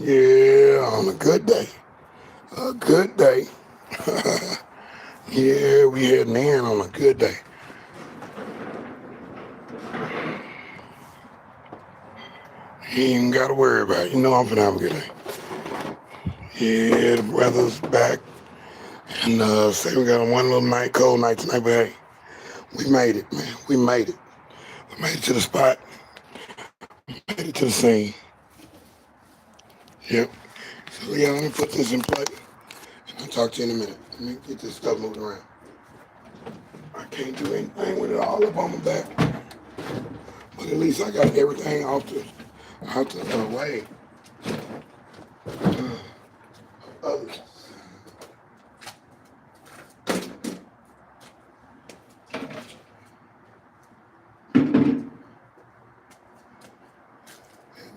Yeah, on a good day. A good day. Yeah, we heading in on a good day. You ain't even gotta worry about it. You know I'm finna have a good day. Yeah, the weather's back. And say we got a one little night, cold night tonight, but hey, we made it, man. We made it. We made it to the spot. Made it to the scene. Yep. So yeah, let me put this in play. I'll talk to you in a minute. Let me get this stuff moving around. I can't do anything with it all up on my back. But at least I got everything out the way. Others.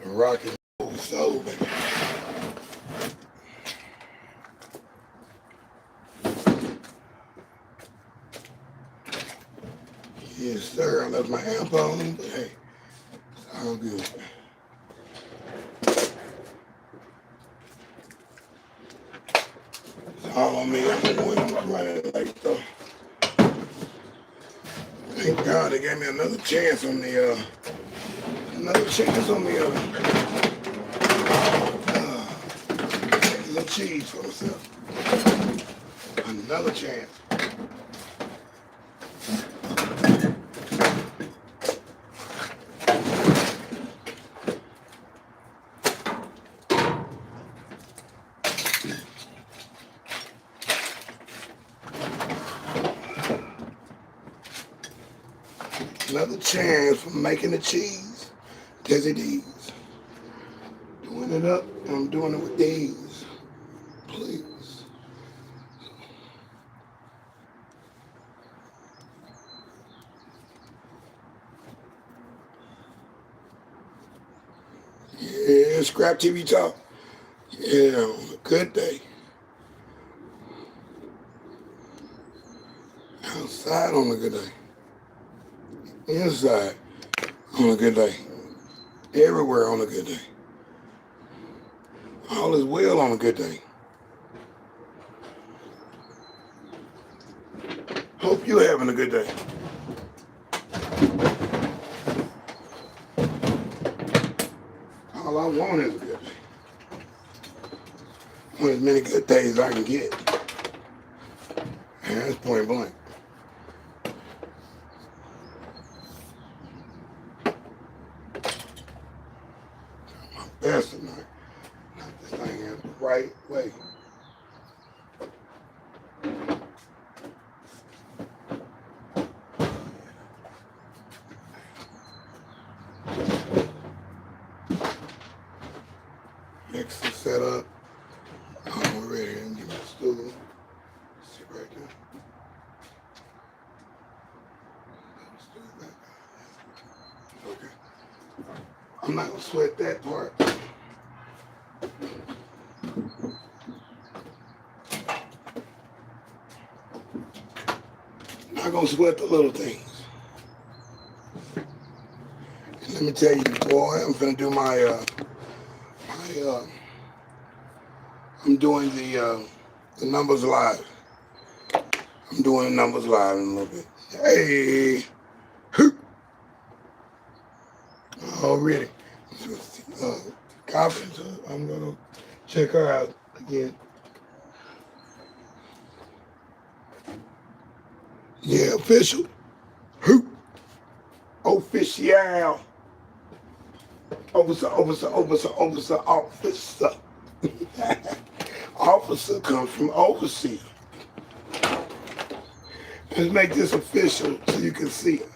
The rocket soul, baby. Yes, sir. I left my amp on, but hey, it's all good. It's all on me. I'm the one running like so. Thank God they gave me another chance on the little cheese for myself. Another chance. Another chance for making the cheese. deSz'e. Doing it up, and I'm doing it with these. Please. Yeah, Scrap TV Talk. Yeah, on a good day. Outside on a good day. Inside on a good day. Everywhere on a good day. All is well on a good day. Hope you're having a good day. All I want is a good day. I want as many good days as I can get. And that's point blank. My best tonight. Knock this thing out the right way. Mixer set up. I'm ready and get my stool. Sit right there. Okay. I'm not gonna sweat that part. Not gonna sweat the little things. And let me tell you, boy, I'm gonna do I'm doing the numbers live. I'm doing the numbers live in a little bit. Hey, already. Conference. I'm gonna check her out again. Yeah, official. Official. Officer. Officer comes from overseer. Let's make this official so you can see it.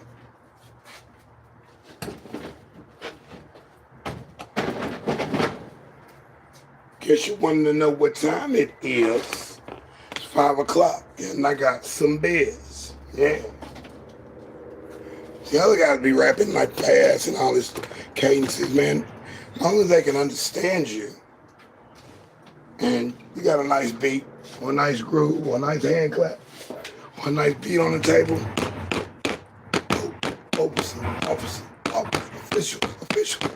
Guess you wanted to know what time it is. It's 5 o'clock, and I got some beds. Yeah. The other guys be rapping like fast and all this cadences, man. As long as they can understand you, and you got a nice beat, or a nice groove, or a nice hand clap, or a nice beat on the table. Officer, official, official.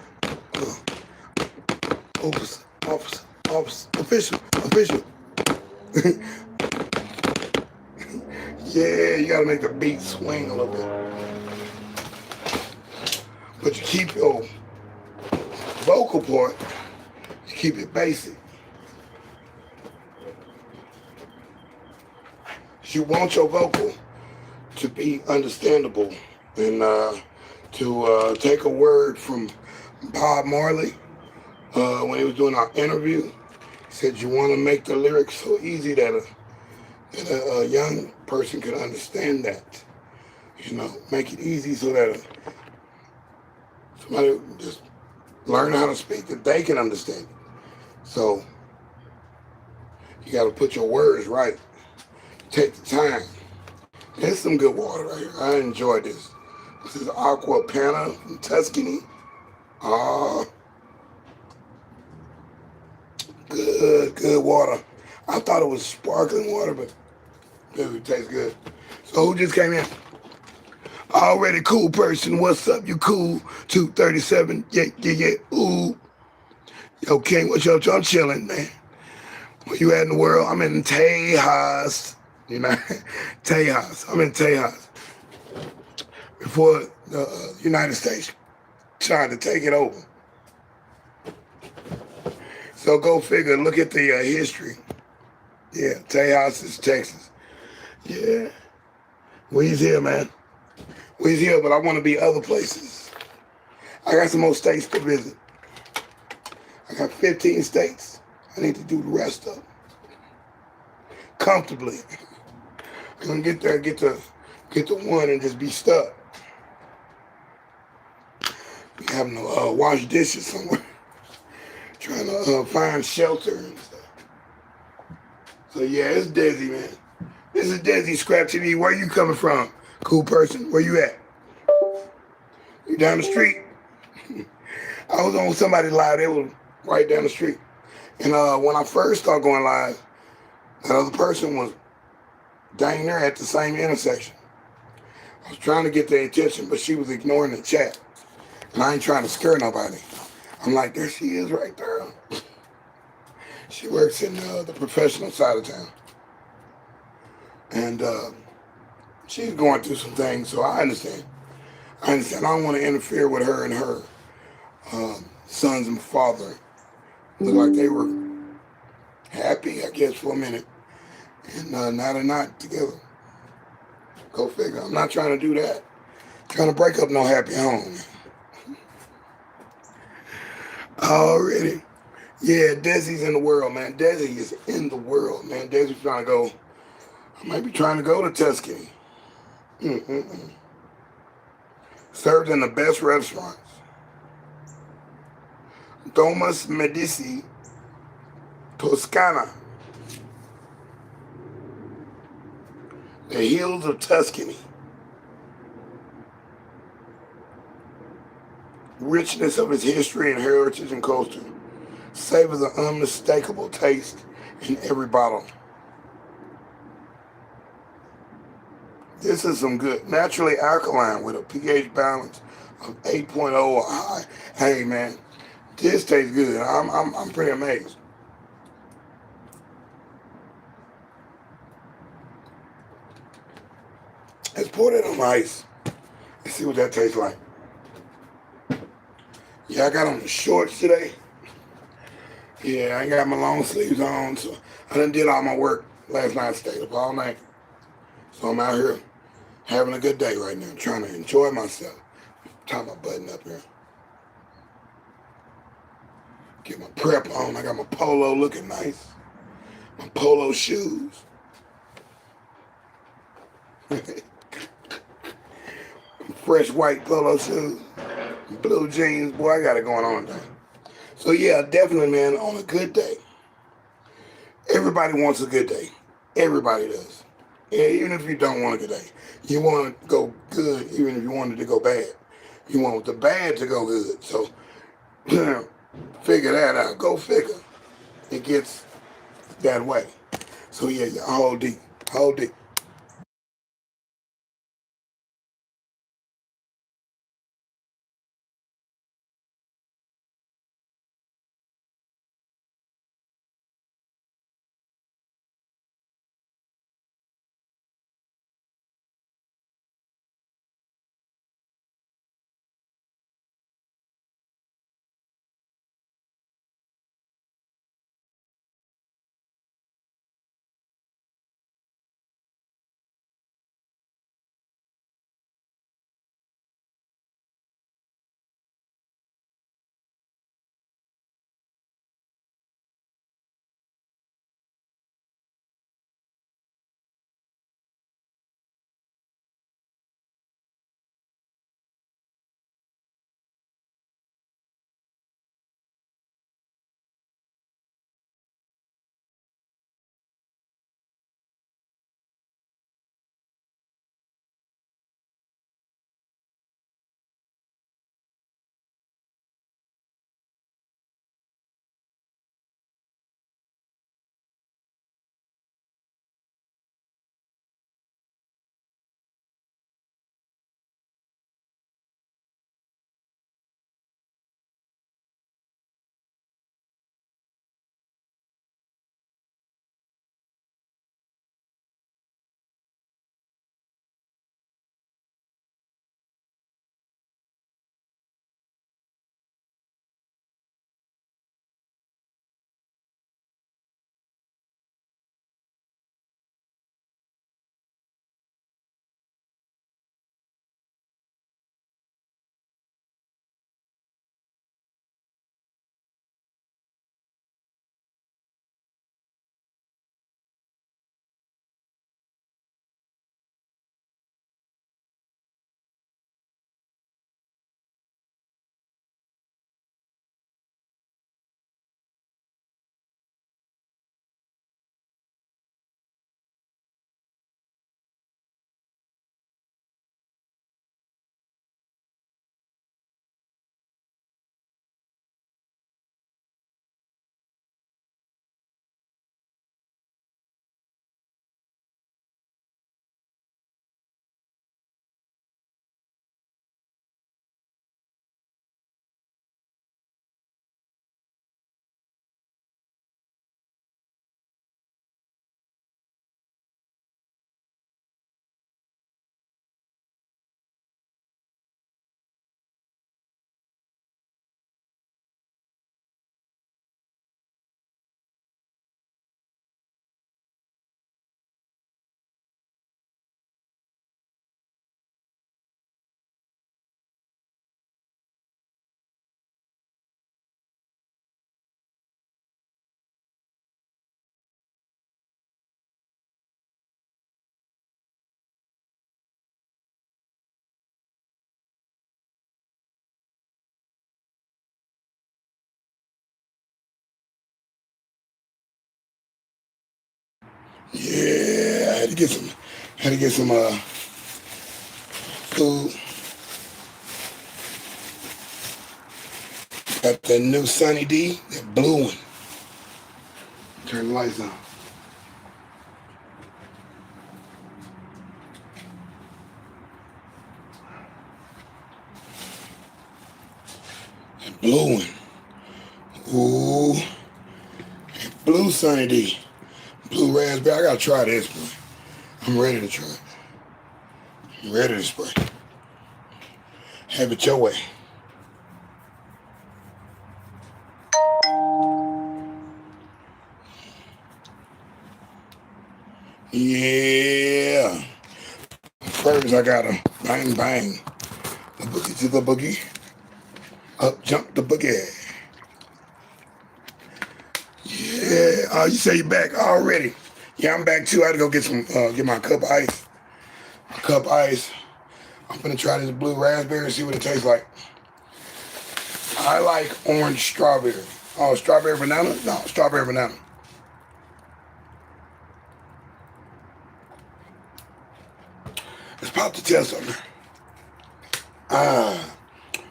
Officer, Officer, officer, official. Yeah, you gotta make the beat swing a little bit. But you keep your vocal part, you keep it basic. You want your vocal to be understandable and to take a word from Bob Marley when he was doing our interview. He said you want to make the lyrics so easy that a young person can understand that. You know, make it easy so that somebody just learn how to speak that they can understand it. So you got to put your words right. Take the time. There's some good water right here. I enjoyed this. This is Aqua Panna from Tuscany. Ah, good water. I thought it was sparkling water, but it tastes good. So who just came in? Already cool person. What's up? You cool? 237. Yeah. Ooh. Yo, King, what's up? I'm chilling, man. Where you at in the world? I'm in Tejas. You know, Tejas. I'm in Tejas. Before the United States tried to take it over. So go figure. Look at the history. Yeah, Tejas is Texas. Yeah. We's here, man. We's here, but I want to be other places. I got some more states to visit. I got 15 states. I need to do the rest of them comfortably. I'm gonna get there, get to one, and just be stuck. Be having to wash dishes somewhere, trying to find shelter and stuff. So yeah, it's deSz'e, man. This is deSz'e Scrap TV. Where you coming from, cool person? Where you at? You down the street? I was on somebody's live. They was right down the street. And when I first started going live, that other person was dang near at the same intersection. I was trying to get their attention, but she was ignoring the chat. And I ain't trying to scare nobody. I'm like, there she is right there. She works in the professional side of town. And she's going through some things, so I understand. I don't want to interfere with her and her sons and father. Looked like they were happy, I guess, for a minute. And now they're not together. Go figure. I'm not trying to do that. Trying to break up no happy home. Already. Yeah, deSz'e's in the world, man. deSz'e is in the world, man. deSz'e's trying to go. I might be trying to go to Tuscany. Served in the best restaurants. Domus Medici, Toscana. The hills of Tuscany. Richness of its history and heritage and culture. Savors an unmistakable taste in every bottle. This is some good. Naturally alkaline with a pH balance of 8.0 or high. Hey man, this tastes good. I'm pretty amazed. Let's pour that on ice. Let's see what that tastes like. Yeah, I got on the shorts today. Yeah, I ain't got my long sleeves on, so I done did all my work last night. Stayed up all night. So I'm out here having a good day right now, trying to enjoy myself. Tie my button up here. Get my prep on. I got my polo looking nice. My polo shoes. Fresh white polo shoes. Blue jeans. Boy, I got it going on today. So yeah, definitely, man, on a good day. Everybody wants a good day. Everybody does. Yeah, even if you don't want a good day. You want to go good even if you wanted to go bad. You want the bad to go good. So figure that out. Go figure. It gets that way. So yeah, hold deep. Hold deep. Yeah, I had to get some food. Got that new Sunny D, that blue one. Turn the lights on. That blue one. Ooh, blue Sunny D. Blue raspberry. I gotta try this, boy. I'm ready to try it. I'm ready to spray. Have it your way. Yeah. First, I gotta bang, bang. The boogie to the boogie. Up jump the boogie. Yeah. You say you're back already. Yeah, I'm back too. I had to go get some, get my cup of ice. A cup of ice. I'm gonna try this blue raspberry and see what it tastes like. I like orange strawberry. Oh, strawberry banana? No, strawberry banana. Let's pop the test on there.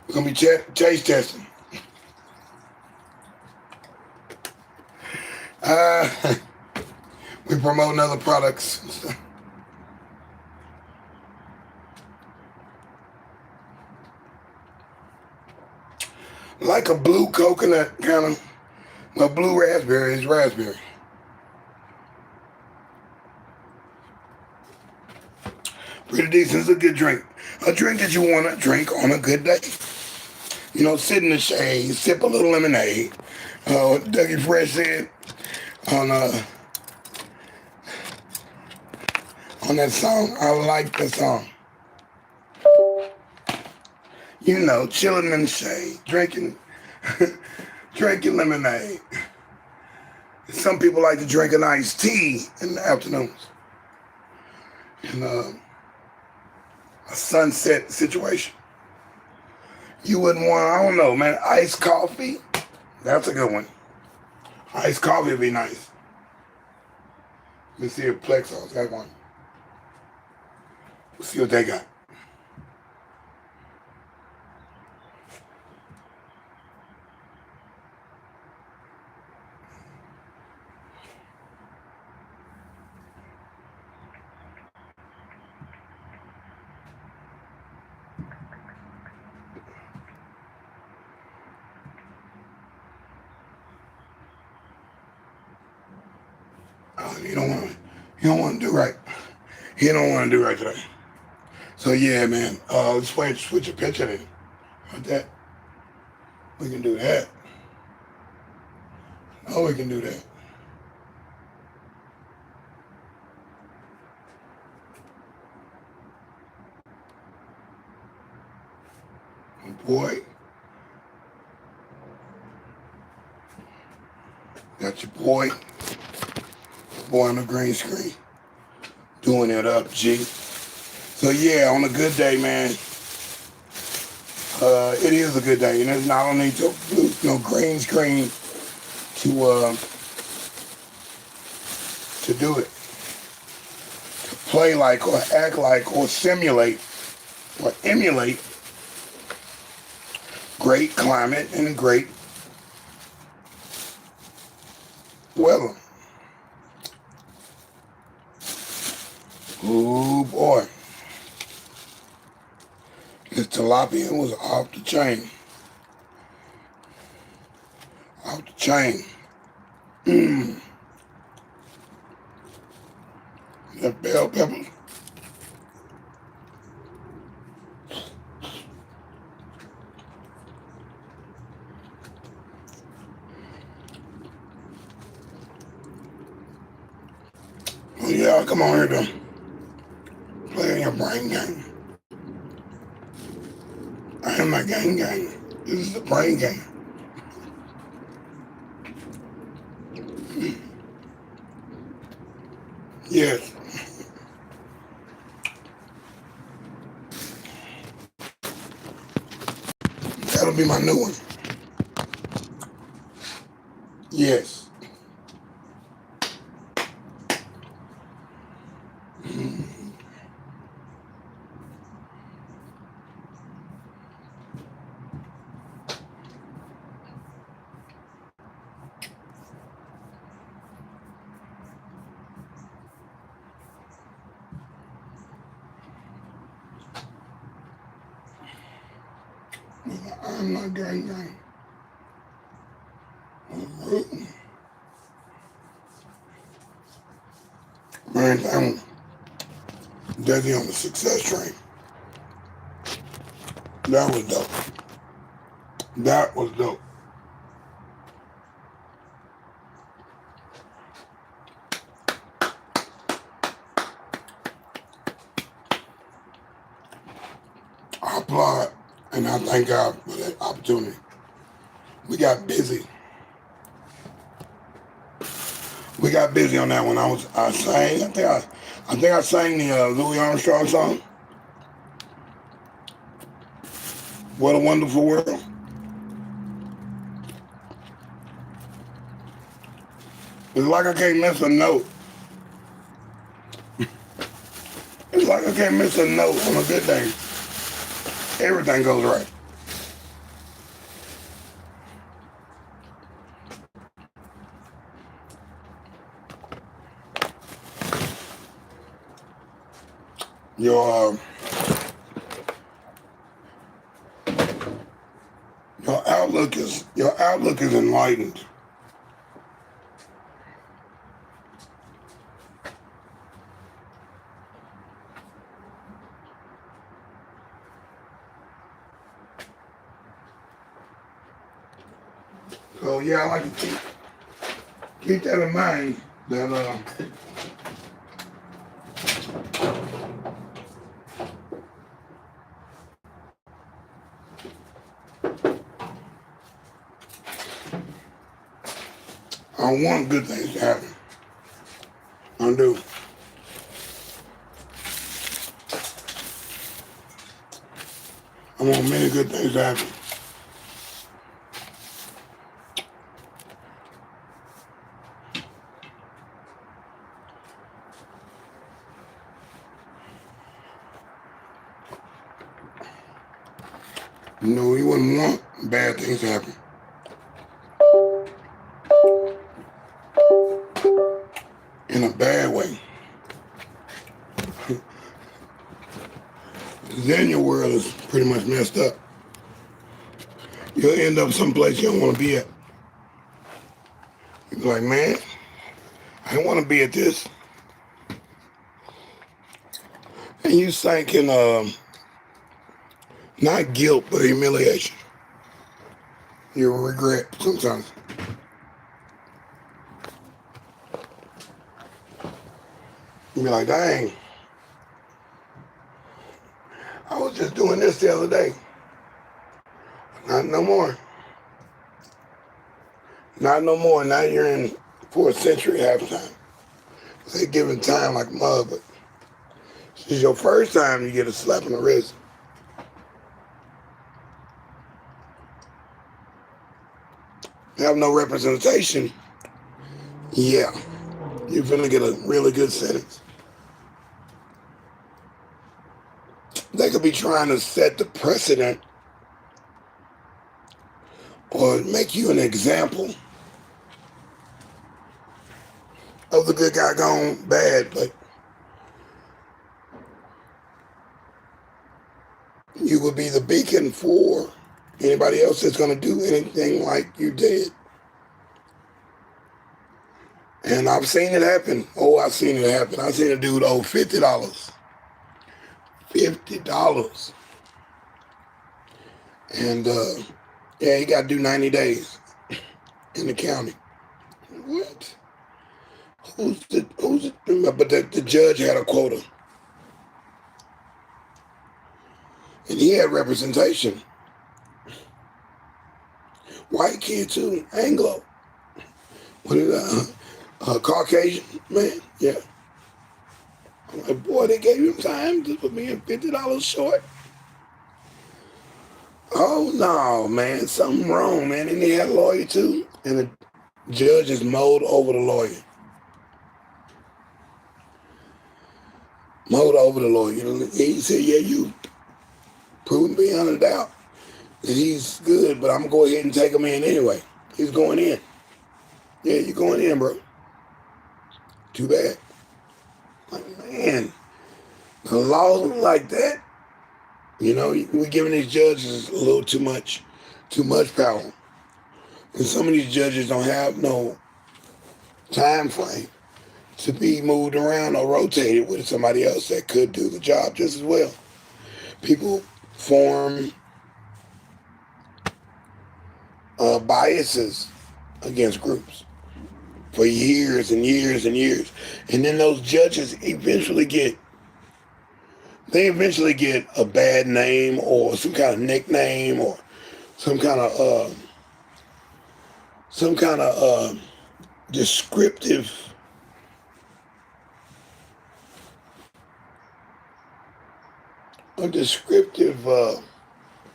We're gonna be taste testing. We promoting other products. Like a blue coconut kind of, well, blue raspberry is raspberry. Pretty decent. It's a good drink. A drink that you want to drink on a good day. You know, sit in the shade, sip a little lemonade. Dougie Fresh said on that song, I like the song. You know, chilling in the shade, drinking lemonade. Some people like to drink an iced tea in the afternoons. And a sunset situation. You wouldn't want, I don't know, man, iced coffee. That's a good one. Iced coffee would be nice. Let me see if Plexos got one. We'll see what they got. You don't want to do right. You don't want to do right today. So yeah, man, let's switch a picture then. Like that. We can do that. Oh, we can do that. Oh, boy. Got your boy. Boy on the green screen. Doing it up, G. So yeah, on a good day, man. It is a good day, and there's not only green screen to do it, to play like or act like or simulate or emulate great climate and great weather. Ooh boy. This tilapia was off the chain. Off the chain. That bell pepper. Oh yeah, come on here though. Play your brain game. I am my game game. This is the brain game. Yes. That'll be my new one. Yes. I'm not gang. I'm rooting. Man, I'm definitely on the success train. That was dope. That was dope. I applaud and I thank God for that opportunity. We got busy. We got busy on that one. I sang. I think I sang the Louis Armstrong song. What a wonderful world. It's like I can't miss a note. It's like I can't miss a note on a good day. Everything goes right. Your your outlook is enlightened. So yeah, I like to keep that in mind. That I want good things to happen. I do. I want many good things to happen. You know, you wouldn't want bad things to happen. In a bad way. Then your world is pretty much messed up. You'll end up someplace you don't want to be at. You're like, man, I don't want to be at this. And you sink in not guilt, but humiliation. You'll regret sometimes. You'll be like, dang, I was just doing this the other day. Not no more. Not no more. Now you're in for a century half time. They giving time like a mug, but this is your first time you get a slap on the wrist. You have no representation. Yeah, you're gonna get a really good sentence. They could be trying to set the precedent or make you an example of the good guy gone bad, but you would be the beacon for anybody else that's going to do anything like you did. And I've seen it happen. Oh, I've seen it happen. I've seen a dude owe $50. $50. And yeah, he got to do 90 days in the county. What? But the judge had a quota. And he had representation. White kid too, Anglo. What is Caucasian man? Yeah. I'm like, boy, they gave him time just for being $50 short. Oh no, man, something wrong, man. And he had a lawyer too, and the judge is mowed over the lawyer. Mowed over the lawyer. He said, yeah, you proven beyond a doubt that he's good, but I'm gonna go ahead and take him in anyway. He's going in. Yeah, you're going in, bro. Too bad. Like, man, the laws like that, you know, we're giving these judges a little too much too much power. And some of these judges don't have no time frame to be moved around or rotated with somebody else that could do the job just as well. People form biases against groups for years and years and years. And then those judges eventually get a bad name or some kind of nickname or some kind of descriptive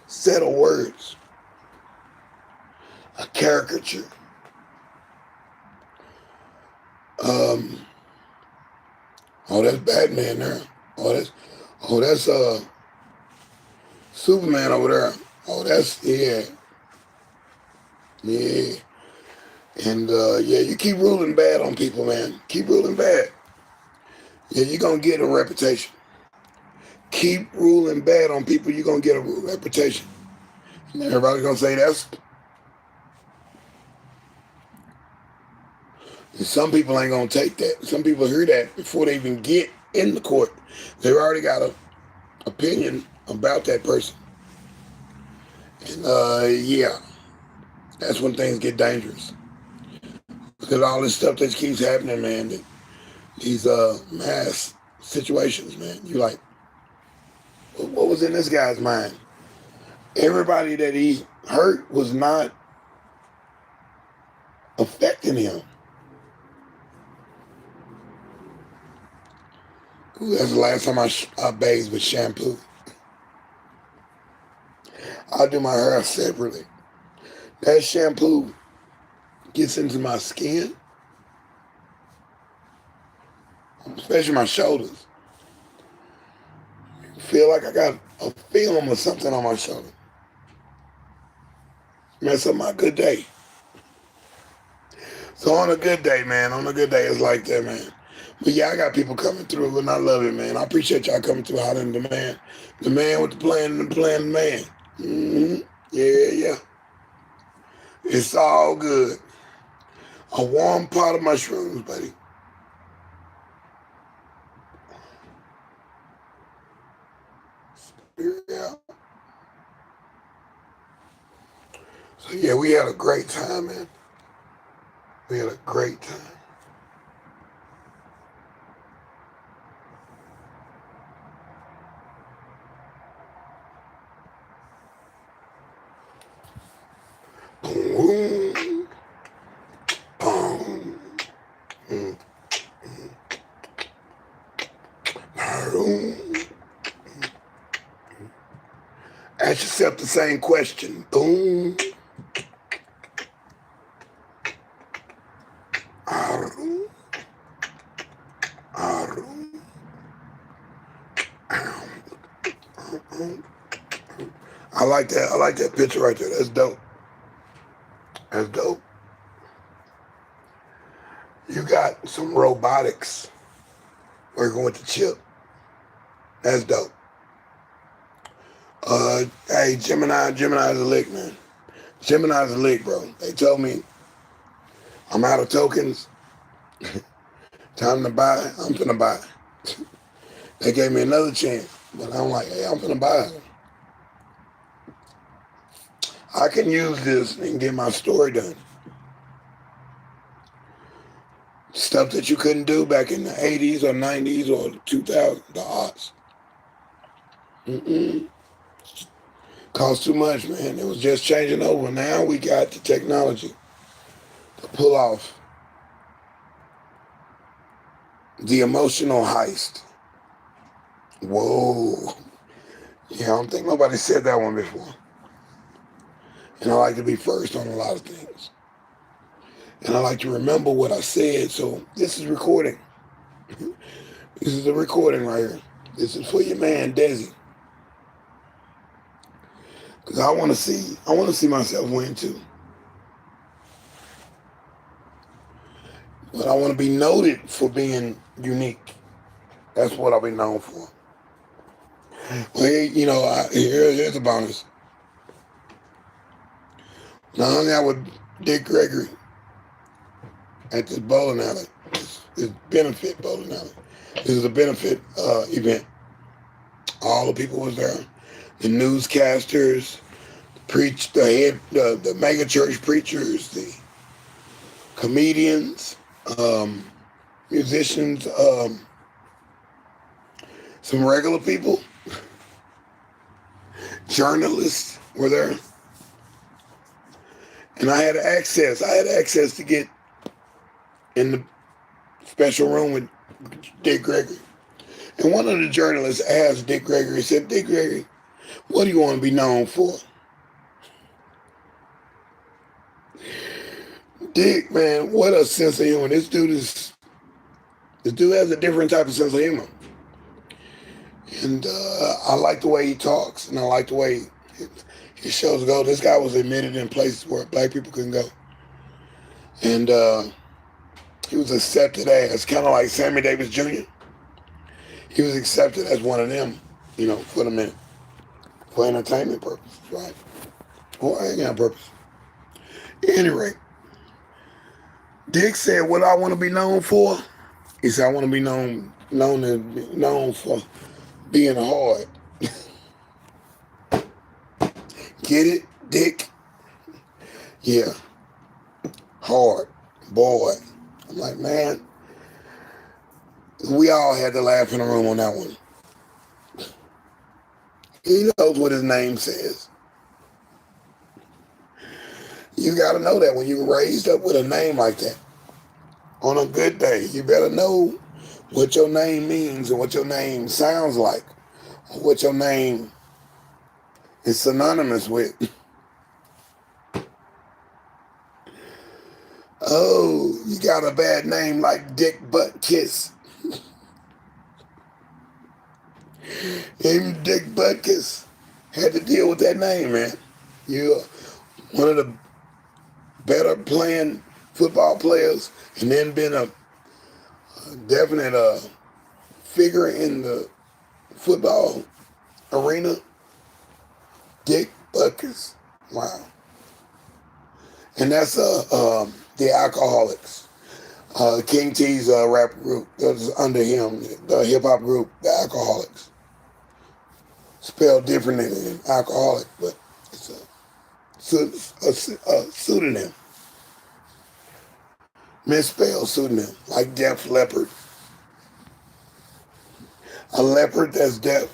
set of words, a caricature. Oh, that's Batman there. That's Superman over there. Oh, that's yeah. And yeah, you keep ruling bad on people, man. Keep ruling bad. Yeah, you're gonna get a reputation. Keep ruling bad on people, you're gonna get a reputation. And everybody's gonna say that's. And some people ain't gonna take that. Some people hear that before they even get in the court. They've already got an opinion about that person. And yeah, that's when things get dangerous. Because all this stuff that keeps happening, man, these mass situations, man. You like, what was in this guy's mind? Everybody that he hurt was not affecting him. Ooh, that's the last time I bathed with shampoo. I do my hair separately. That shampoo gets into my skin, especially my shoulders. Feel like I got a film or something on my shoulder. Mess up my good day. So on a good day, man, it's like that, man. But yeah, I got people coming through, and I love it, man. I appreciate y'all coming through out in the man. The man with the plan and the plan, the man. Mm-hmm. Yeah. It's all good. A warm pot of mushrooms, buddy. Yeah. So yeah, we had a great time, man. We had a great time. Boom, boom, boom. Ask yourself the same question. Boom. Arum. Arum. I like that. I like that picture right there. That's dope. That's dope. You got some robotics working with the chip. That's dope. Hey, Gemini's a lick, man. Gemini's a lick, bro. They told me I'm out of tokens. Time to buy. I'm finna buy. They gave me another chance, but I'm like, hey, I'm finna buy. I can use this and get my story done. Stuff that you couldn't do back in the 80s or 90s or 2000s, the aughts. Cost too much, man. It was just changing over. Now we got the technology to pull off the emotional heist. Whoa. Yeah, I don't think nobody said that one before. And I like to be first on a lot of things. And I like to remember what I said. So this is recording. This is a recording right here. This is for your man, deSz'e. Because I want to see myself win too. But I want to be noted for being unique. That's what I'll be known for. Well, here's a bonus. And I hung out with Dick Gregory at this bowling alley, this benefit bowling alley. This is a benefit event. All the people was there. The newscasters, the mega church preachers, the comedians, musicians, some regular people, journalists were there. And I had access. To get in the special room with Dick Gregory. And one of the journalists asked Dick Gregory, said, Dick Gregory, what do you want to be known for? Dick, man, what a sense of humor. This dude has a different type of sense of humor. And I like the way he talks, and I like the way his shows go. This guy was admitted in places where black people couldn't go. And he was accepted as, kind of like Sammy Davis Jr., he was accepted as one of them, for the minute. For entertainment purposes, right? Or any other purpose. At any rate, Dick said, what I want to be known for? He said, I want to be known for being hard. Get it, Dick? Yeah. Hard. Boy. I'm like, man, we all had to laugh in the room on that one. He knows what his name says. You got to know that when you're raised up with a name like that. On a good day, you better know what your name means and what your name sounds like, or what your name is synonymous with. Oh, you got a bad name like Dick Butt Kiss. Even Dick Butt Kiss had to deal with that name, man. You're one of the better playing football players, and then been a definite figure in the football arena. Dick Buckus. Wow. And that's the Alcoholics. King T's rap group that was under him, the hip hop group, the Alcoholics. Spelled differently than alcoholic, but it's a pseudonym. Misspelled pseudonym, like Def Leppard. A leopard that's deaf.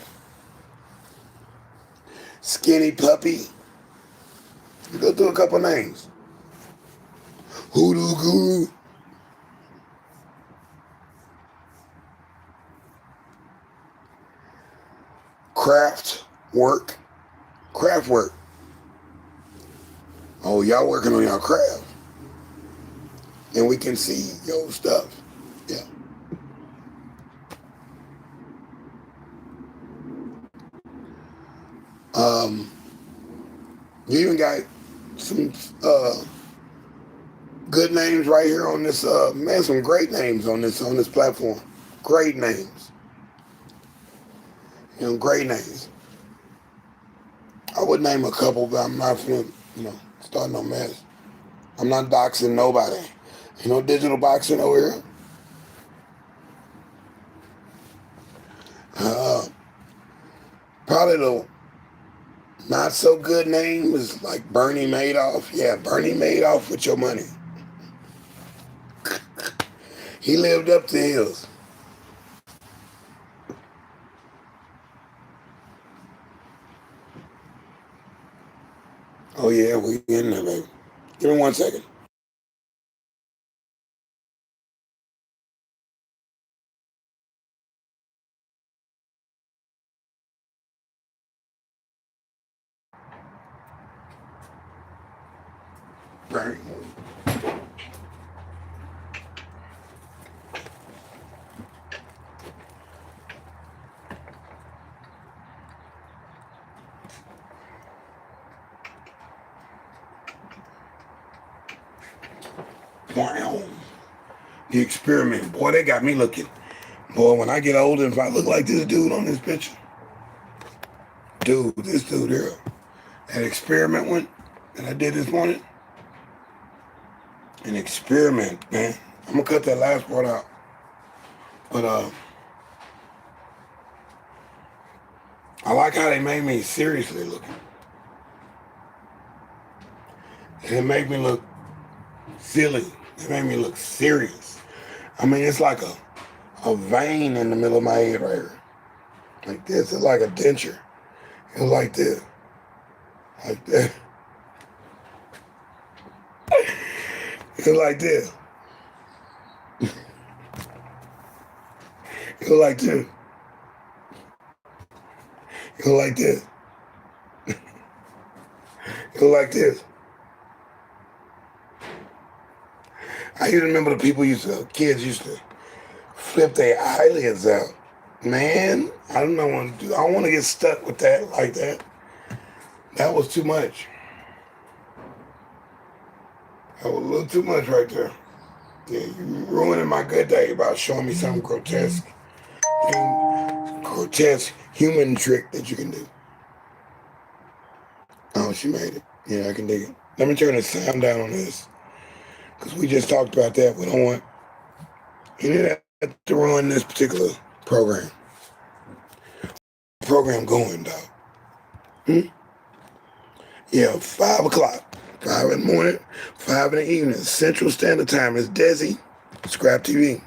Skinny Puppy. You go through a couple names. Hoodoo Guru. Craft work. Oh, y'all working on y'all craft. And we can see your stuff. Yeah. You even got some good names right here on this, man, some great names on this platform. Great names. Great names. I would name a couple, but I'm not going to, start no mess. I'm not doxing nobody. Ain't no digital boxing over here. Probably the not so good name is like Bernie Madoff. Yeah, Bernie Madoff with your money. He lived up to his. Oh yeah, we in there, baby. Give me 1 second. Right. Wow. The experiment. Boy, they got me looking. Boy, when I get older, if I look like this dude on this picture, this dude here, that experiment one that I did this morning, and experiment, man. I'm gonna cut that last part out. But I like how they made me seriously looking. It made me look silly. It made me look serious. I mean, it's like a vein in the middle of my head right here. Like this. It's like a denture. It's like this. Like that. It's like this. It's like this. It's like this. It's like this. I used to remember the kids used to flip their eyelids out. Man, I don't know what to do. I don't want to get stuck with that like that. That was too much. That was a little too much right there. Yeah, you ruining my good day by showing me some grotesque human trick that you can do. Oh, she made it. Yeah, I can dig it. Let me turn the sound down on this. Because we just talked about that. We don't want any of that to ruin this particular program. Program going, dog. Yeah, 5 o'clock. 5 in the morning, 5 in the evening. Central Standard Time is deSz'e, Scrap TV.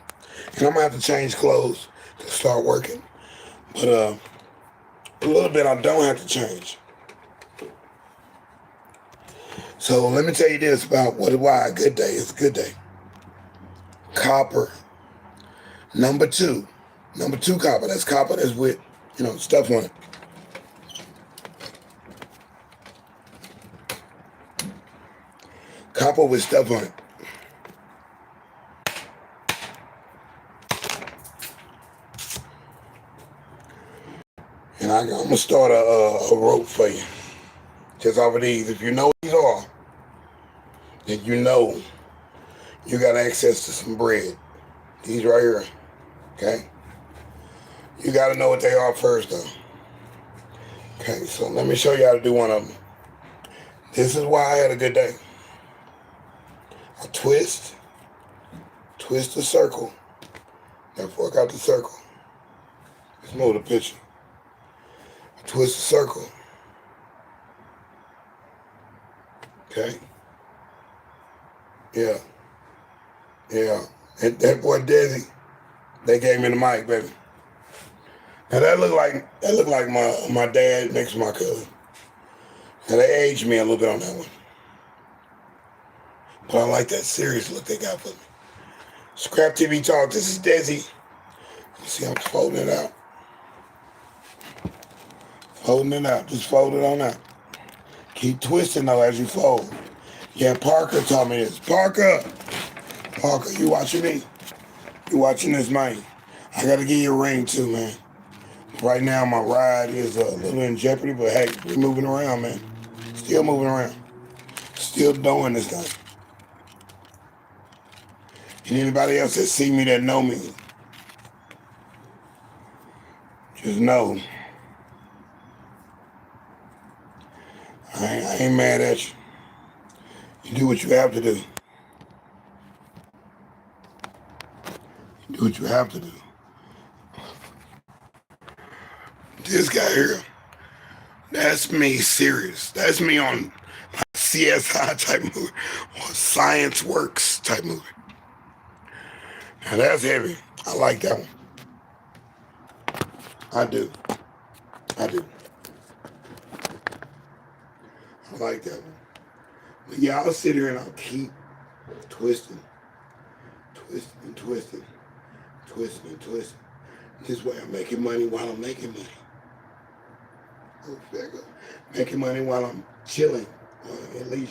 And I'm going to have to change clothes to start working. But a little bit I don't have to change. So let me tell you this about why a good day is a good day. Copper. Number two copper. That's copper that's with, stuff on it. Copper with stuff on it. And I'm going to start a rope for you. Just off of these. If you know what these are, then you know you got access to some bread. These right here. Okay? You got to know what they are first, though. Okay, so let me show you how to do one of them. This is why I had a good day. I twist the circle. Now fork out the circle. Let's move the picture. I twist the circle. Okay? Yeah. And that boy deSz'e, they gave me the mic, baby. Now that looked like my dad next to my cousin. Now they aged me a little bit on that one. But I like that serious look they got for me. Scrap TV Talk, this is deSz'e. You see I'm folding it out. Just fold it on out. Keep twisting though as you fold. Yeah, Parker taught me this. Parker, you watching me? You watching this, man? I gotta give you a ring too, man. Right now my ride is a little in jeopardy, but hey, we're moving around, man. Still moving around. Still doing this thing. And anybody else that see me that know me, just know I ain't mad at you. You do what you have to do. You do what you have to do. This guy here, that's me serious. That's me on CSI type movie or Science Works type movie. Now that's heavy. I like that one. I do. I like that one. But yeah, I'll sit here and I'll keep twisting. This way I'm making money while I'm making money. Oh, there go. Making money while I'm chilling at leisure.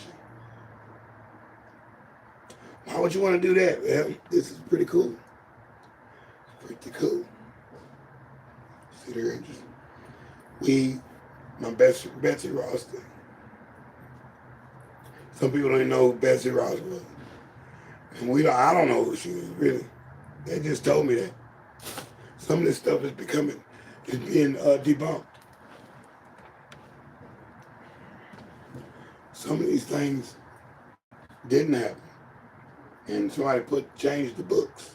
Why would you want to do that? Well, this is pretty cool. Pretty cool. Sit here and just weed my Betsy Ross thing. Some people don't even know who Betsy Ross was. And I don't know who she is, really. They just told me that. Some of this stuff is being debunked. Some of these things didn't happen. and somebody changed the books,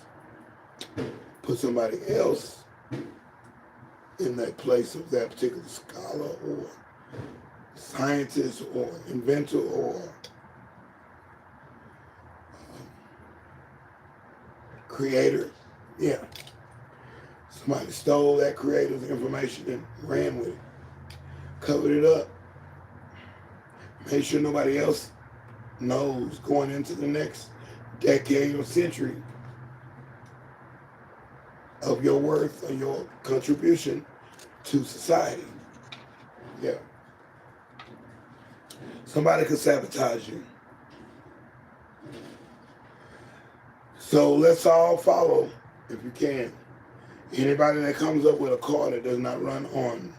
put somebody else in that place of that particular scholar or scientist or inventor or creator. Yeah. Somebody stole that creator's information and ran with it, covered it up, made sure nobody else knows going into the next decade or century of your worth or your contribution to society. Yeah. Somebody could sabotage you. So let's all follow, if you can, anybody that comes up with a car that does not run on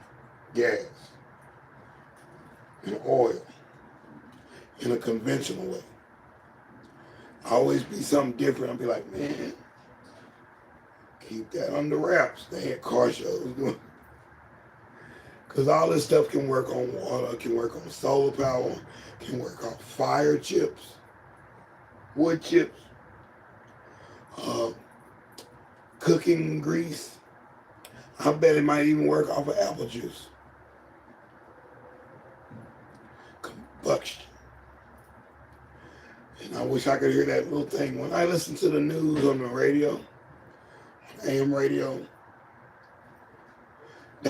gas and oil in a conventional way. Always be something different. I'll be like, man, keep that under wraps. They had car shows doing. Because all this stuff can work on water, can work on solar power, can work on fire chips, wood chips, cooking grease. I bet it might even work off of apple juice. Combustion. And I wish I could hear that little thing. When I listen to the news on the radio, AM radio,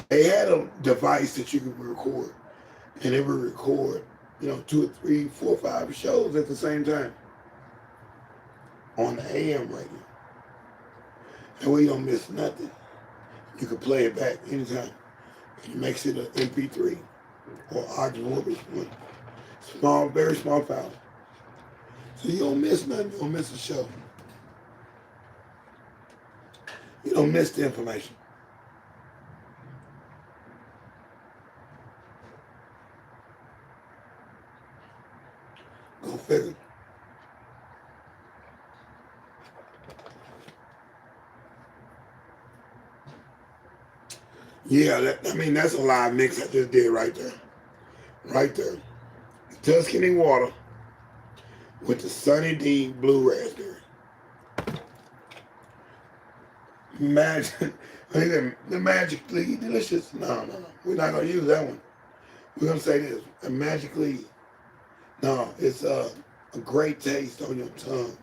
they had a device that you could record. And it would record, 2 or 3, 4, 5 shows at the same time on the AM radio. That way you don't miss nothing. You can play it back anytime. It makes it an MP3 or audio one. Small, very small file. So you don't miss nothing. You don't miss a show. You don't miss the information. Go figure. Yeah, that's a live mix I just did right there. Right there. Tuscany water with the Sunny D blue raspberry. The magically delicious. No. We're not going to use that one. We're going to say this. It's a great taste on your tongue.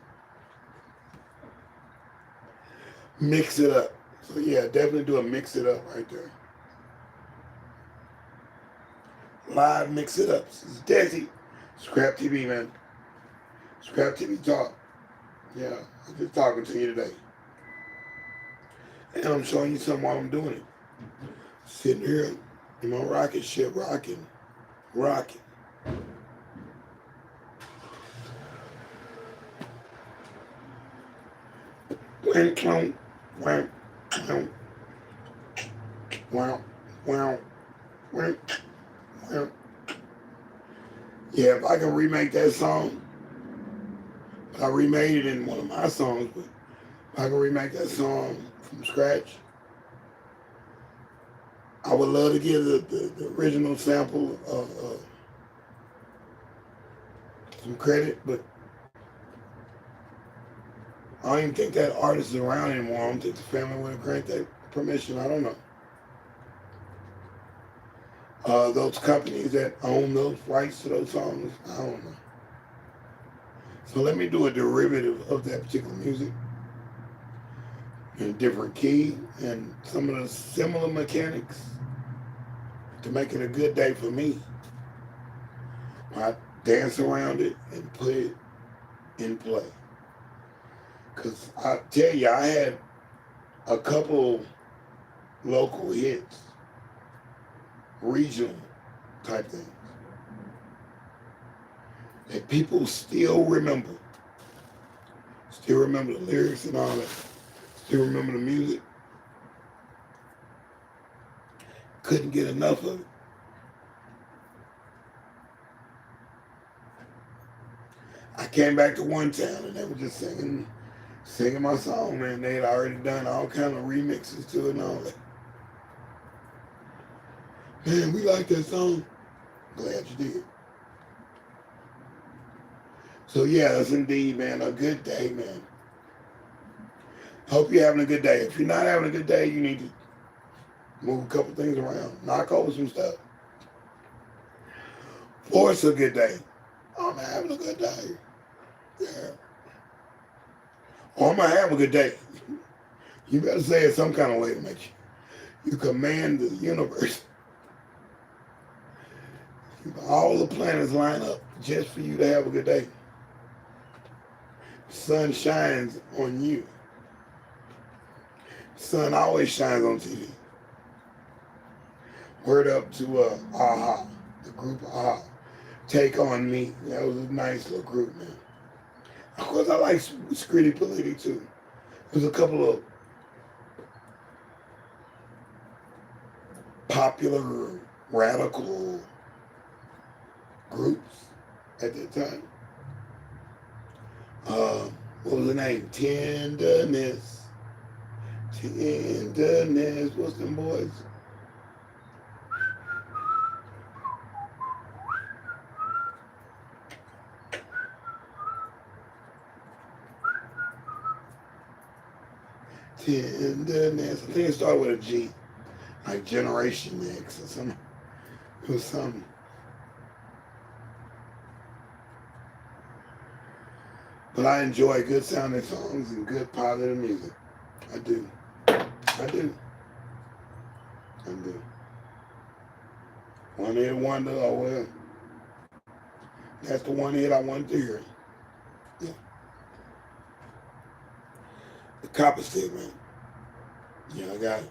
Mix it up. So yeah, definitely do a mix it up right there. Live mix it up. This is deSz'e. Scrap TV, man. Scrap TV talk. Yeah, I'm just talking to you today. And I'm showing you something while I'm doing it. Sitting here in my rocket ship, rocking. Yeah, if I can remake that song, I remade it in one of my songs, but if I can remake that song from scratch, I would love to give the original sample some credit, but I don't even think that artist is around anymore. I don't think the family would have granted that permission. I don't know. Those companies that own those rights to those songs, I don't know. So let me do a derivative of that particular music in a different key and some of the similar mechanics to make it a good day for me. I dance around it and put it in play. Because I tell you, I had a couple local hits, regional type things, that people still remember. Still remember the lyrics and all that. Still remember the music. Couldn't get enough of it. I came back to one town and they were just singing my song, man. They had already done all kind of remixes to it and all that. Man, we like that song. Glad you did. So yeah, that's indeed, man, a good day, man. Hope you're having a good day. If you're not having a good day, you need to move a couple things around, knock over some stuff. Force a good day. Oh, I'm having a good day. Yeah. Or I'm gonna have a good day. You better say it some kind of way to make you command the universe. All the planets line up just for you to have a good day. The sun shines on you. The sun always shines on TV. Word up to AHA, the group AHA. Take on Me. That was a nice little group, man. Of course, I like Scritti Politti too. There's a couple of popular radical groups at that time. What was the name? Tenderness. Tenderness. What's them boys? Tenderness. I think it started with a G. Like Generation X or something. It was something. But I enjoy good sounding songs and good positive music. I do. I do. I do. One hit wonder, oh well. That's the one hit I wanted to hear. Yeah. The copper stick, man. Yeah, I got it.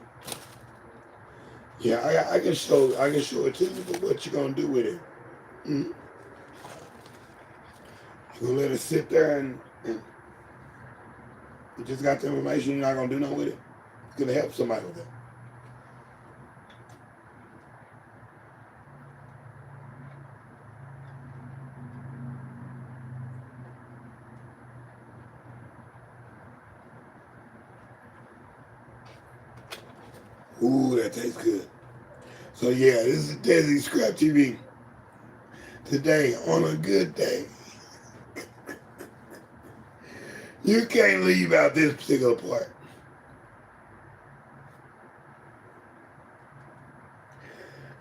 Yeah, I can show it to you, but what you gonna do with it? Mm-hmm. You gonna let it sit there and you just got the information, you're not gonna do nothing with it? It's gonna help somebody with that. Ooh, that tastes good. So yeah, this is deSz'e Scrap TV. Today, on a good day. You can't leave out this particular part.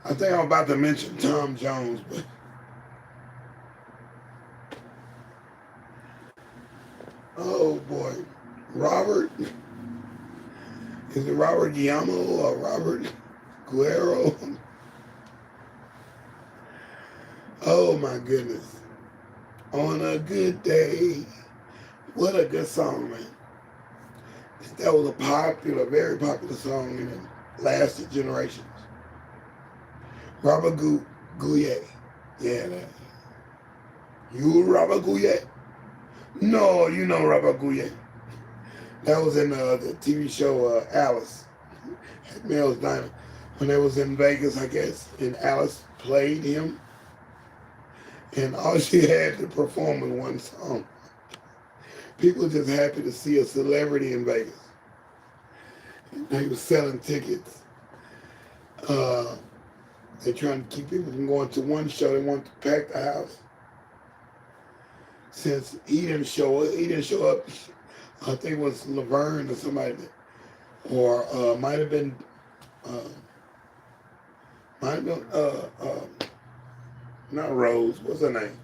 I think I'm about to mention Tom Jones, but oh boy. Robert, is it Robert Guillermo or Robert Guerrero? Oh my goodness. On a good day. What a good song, man. That was a popular, very popular song and it lasted generations. Robert Goulet. Yeah, that. You Robert Goulet? No, you know Robert Goulet. That was in the TV show Alice at Mel's Diner. When they was in Vegas, I guess, and Alice played him. And all she had to perform was one song. People just happy to see a celebrity in Vegas. They was selling tickets. They're trying to keep people from going to one show. They want to pack the house. Since he didn't show up. I think it was Laverne or somebody, or might have been not Rose. What's her name?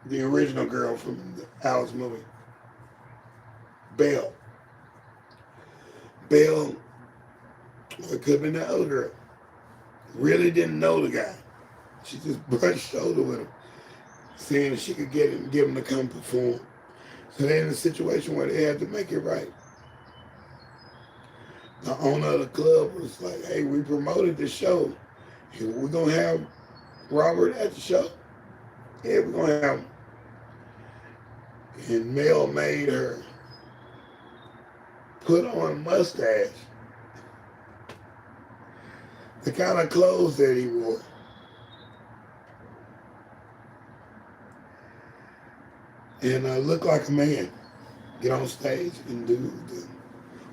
The original girl from the Alice movie. Belle. Belle, or it could have been the other girl. Really didn't know the guy. She just brushed shoulder with him, saying that she could get him, give him to come perform. So they're in a situation where they had to make it right. The owner of the club was like, hey, we promoted the show. We're going to have Robert at the show. Yeah, we're going to have him. And Mel made her put on a mustache. The kind of clothes that he wore. And look like a man. Get on stage and do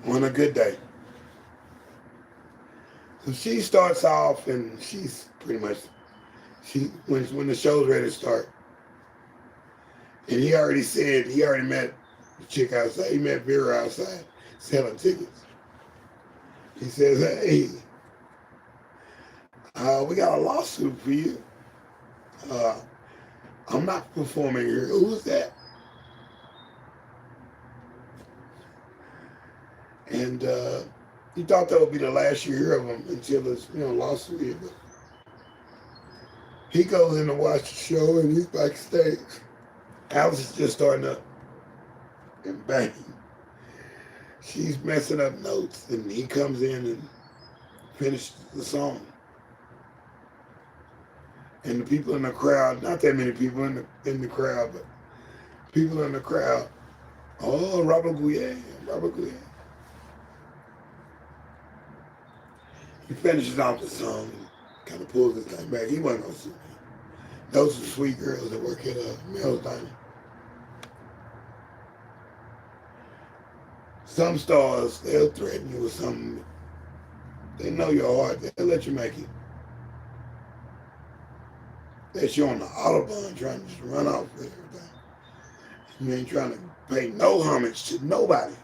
on a good day. So she starts off and she's pretty much When the show's ready to start. And he already met the chick outside. He met Vera outside selling tickets. He says, hey, we got a lawsuit for you. I'm not performing here. Who's that? And he thought that would be the last you hear of him until this, lawsuit here. But he goes in to watch the show and he's backstage. Alice is just starting up and bang. She's messing up notes and he comes in and finishes the song. And the people in the crowd, not that many people in the crowd, but people in the crowd, oh, Robert Gouye. He finishes off the song and kind of pulls his thing back. He wasn't going to sue me. Those are sweet girls that work at Mel's Diner. Some stars, they'll threaten you with something. They know your heart. They'll let you make it. That you're on the Autobahn trying to just run off with everything. You ain't trying to pay no homage to nobody.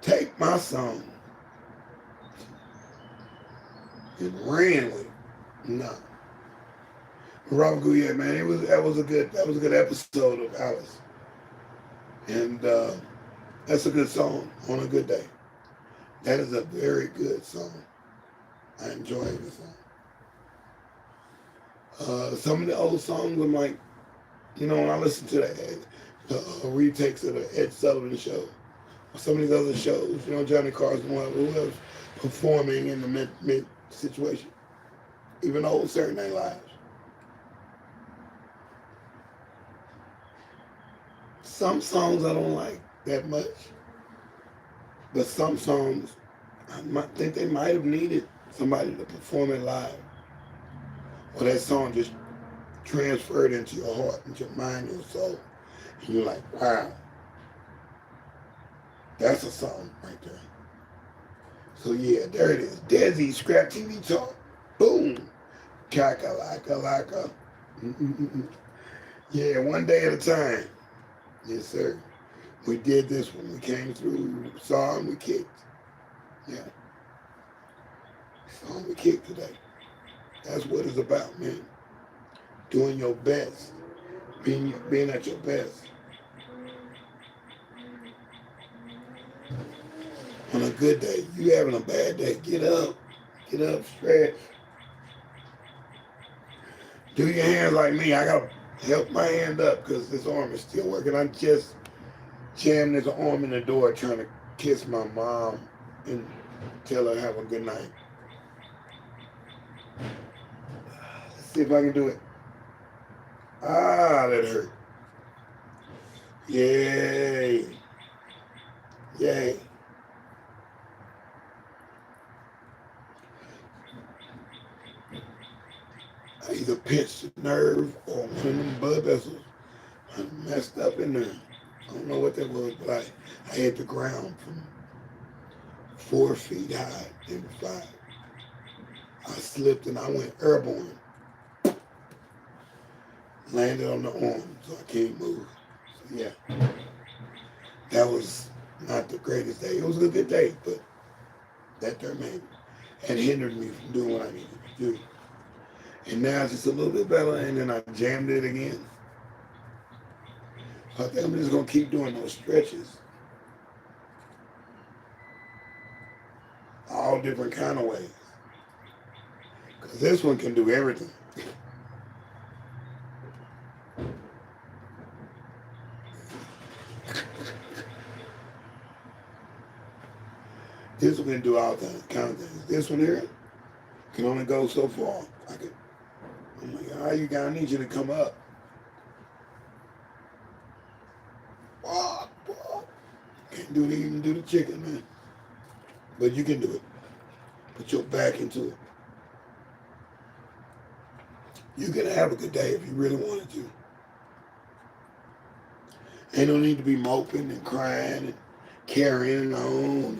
Take my song and ran with it. No. Robert Gouye, man, that was a good episode of Alice. And that's a good song on a good day. That is a very good song. I enjoy the song. Some of the old songs I'm like, when I listen to the retakes of the Ed Sullivan Show, or some of these other shows, Johnny Carson, whoever's performing in the mid situation, even old Saturday Night Live. Some songs I don't like that much, but some songs I think they might have needed somebody to perform it live. Or that song just transferred into your heart, into your mind, your soul. And you're like, wow, that's a song right there. So yeah, there it is. deSz'e Scrap TV Talk. Boom. Kakalaka. Yeah, one day at a time. Yes, sir. We did this one. We came through, we saw and we kicked. Yeah. Saw and we kicked today. That's what it's about, man. Doing your best. Being at your best. On a good day. You having a bad day. Get up, stretch. Do your hands like me. I got to help my hand up because this arm is still working. I just jammed this arm in the door trying to kiss my mom and tell her have a good night. Let's see if I can do it. Ah, that hurt. Yay. Yay. I either pinched the nerve or one of them blood vessels messed up in there. I don't know what that was, but I hit the ground from 4 feet high, maybe 5. I slipped and I went airborne. Landed on the arm, so I can't move. So yeah, that was not the greatest day. It was a good day, but that there man had hindered me from doing what I needed to do. And now it's just a little bit better, and then I jammed it again. So I think I'm just gonna keep doing those stretches. All different kind of ways. Because this one can do everything. This one can do all kind of things. This one here can only go so far. I'm like, I need you to come up. Can't even do the chicken, man. But you can do it. Put your back into it. You can have a good day if you really wanted to. Ain't no need to be moping and crying and carrying on.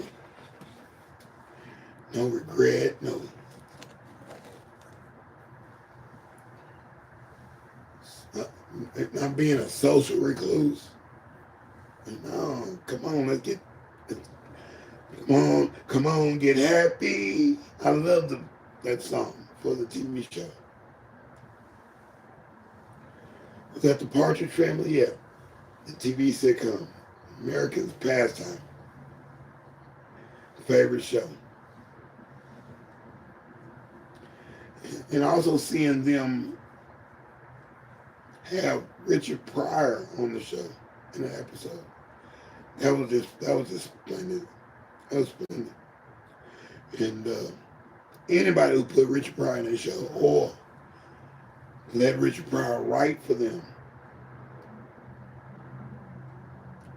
No regret, no. not being a social recluse. No, come on, come on, get happy. I love that song for the TV show. Was that the Partridge Family? Yeah, the TV sitcom, America's pastime, favorite show. And also seeing them have Richard Pryor on the show in an episode. That was just splendid. That was splendid. And anybody who put Richard Pryor in their show or let Richard Pryor write for them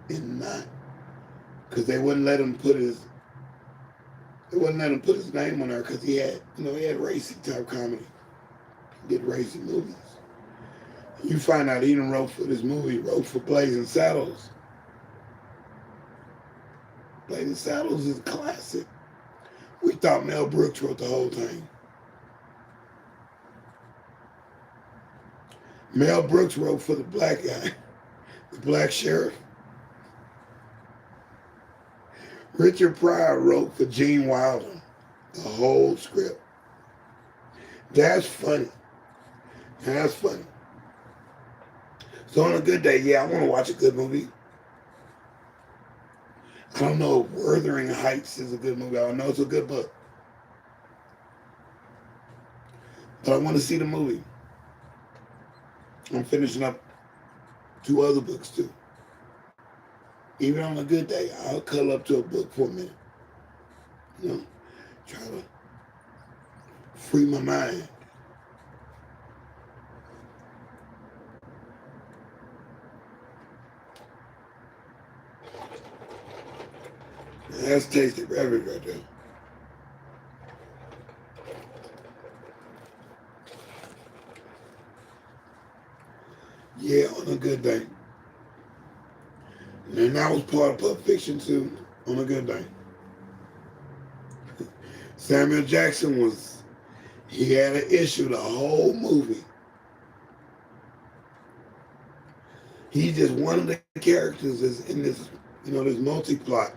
and not, because they wouldn't let him put his name on there because he had racy type comedy. He did racy movies. You find out he done wrote for this movie, wrote for Blazing Saddles. Blazing Saddles is a classic. We thought Mel Brooks wrote the whole thing. Mel Brooks wrote for the black guy, the black sheriff. Richard Pryor wrote for Gene Wilder the whole script. That's funny. That's funny. So on a good day, yeah, I want to watch a good movie. I don't know if Wuthering Heights is a good movie. I know it's a good book. But I want to see the movie. I'm finishing up 2 other books too. Even on a good day, I'll cuddle up to a book for a minute. Try to free my mind. That's tasty beverage right there. Yeah, on a good day. And that was part of Pulp Fiction too, on a good day. Samuel Jackson he had an issue the whole movie. He's just one of the characters is in this, this multi-plot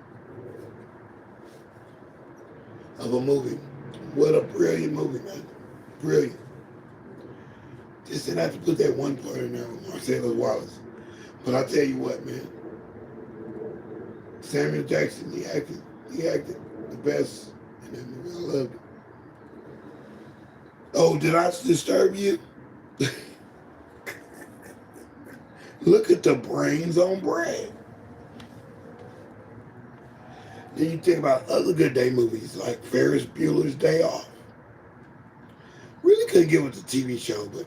of a movie. What a brilliant movie, man. Brilliant. Just didn't have to put that one part in there with Marcellus Wallace. But I tell you what, man. Samuel Jackson, he acted the best in that movie. I loved it. Oh, did I disturb you? Look at the brains on Brad. Then you think about other good day movies like Ferris Bueller's Day Off. Really couldn't get with the TV show, but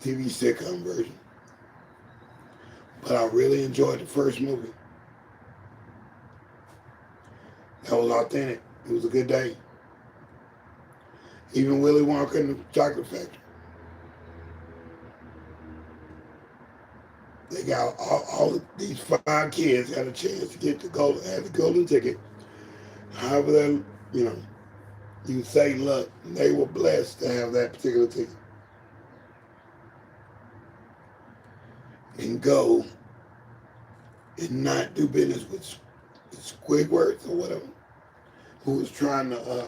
the TV sitcom version. But I really enjoyed the first movie. That was authentic. It was a good day. Even Willy Wonka and the Chocolate Factory. They got all of these 5 kids had a chance to get had the golden ticket. However, you say luck, they were blessed to have that particular ticket. And go and not do business with Squidward or whatever, who was trying to,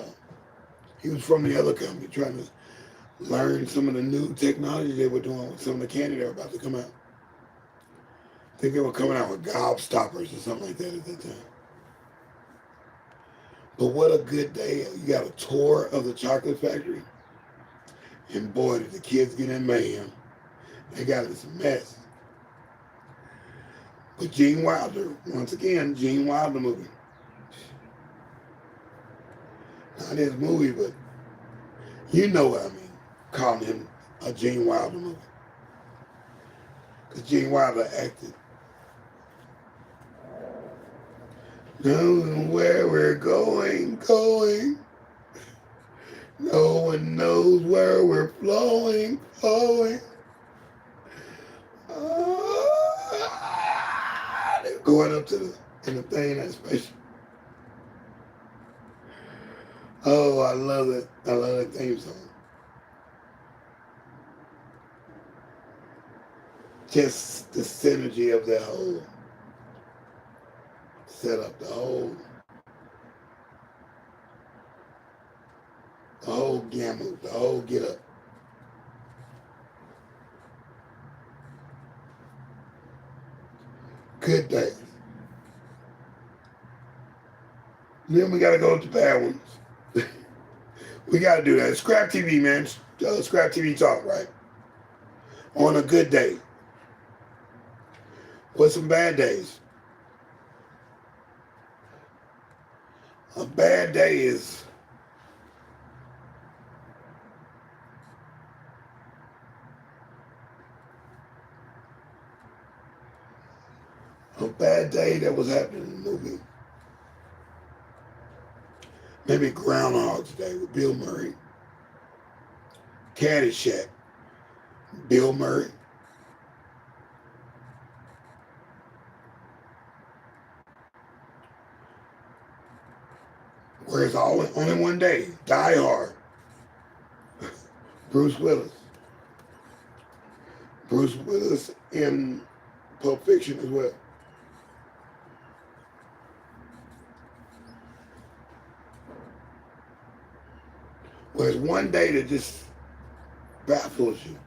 he was from the other company, trying to learn some of the new technology they were doing with some of the candy that were about to come out. I think they were coming out with gobstoppers or something like that at that time. But what a good day. You got a tour of the chocolate factory. And boy, did the kids get in mayhem. They got this mess. But Gene Wilder, once again, Gene Wilder movie. Not his movie, but you know what I mean. Calling him a Gene Wilder movie. Because Gene Wilder acted. Knowing where we're going. No one knows where we're flowing. They're going up to in the thing, that spaceship. Oh, I love it. I love that theme song. just the synergy of that whole setup, the whole gamut, the whole get up. Good days. Then we gotta go to the bad ones. We gotta do that. Scrap TV, man. Scrap TV talk, right? On a good day. What's some bad days? A bad day is a bad day that was happening in the movie. Maybe Groundhog's Day with Bill Murray. Caddyshack, Bill Murray. Where it's all only one day. Die Hard. Bruce Willis. Bruce Willis in Pulp Fiction as well. Well, it's one day that just baffles you.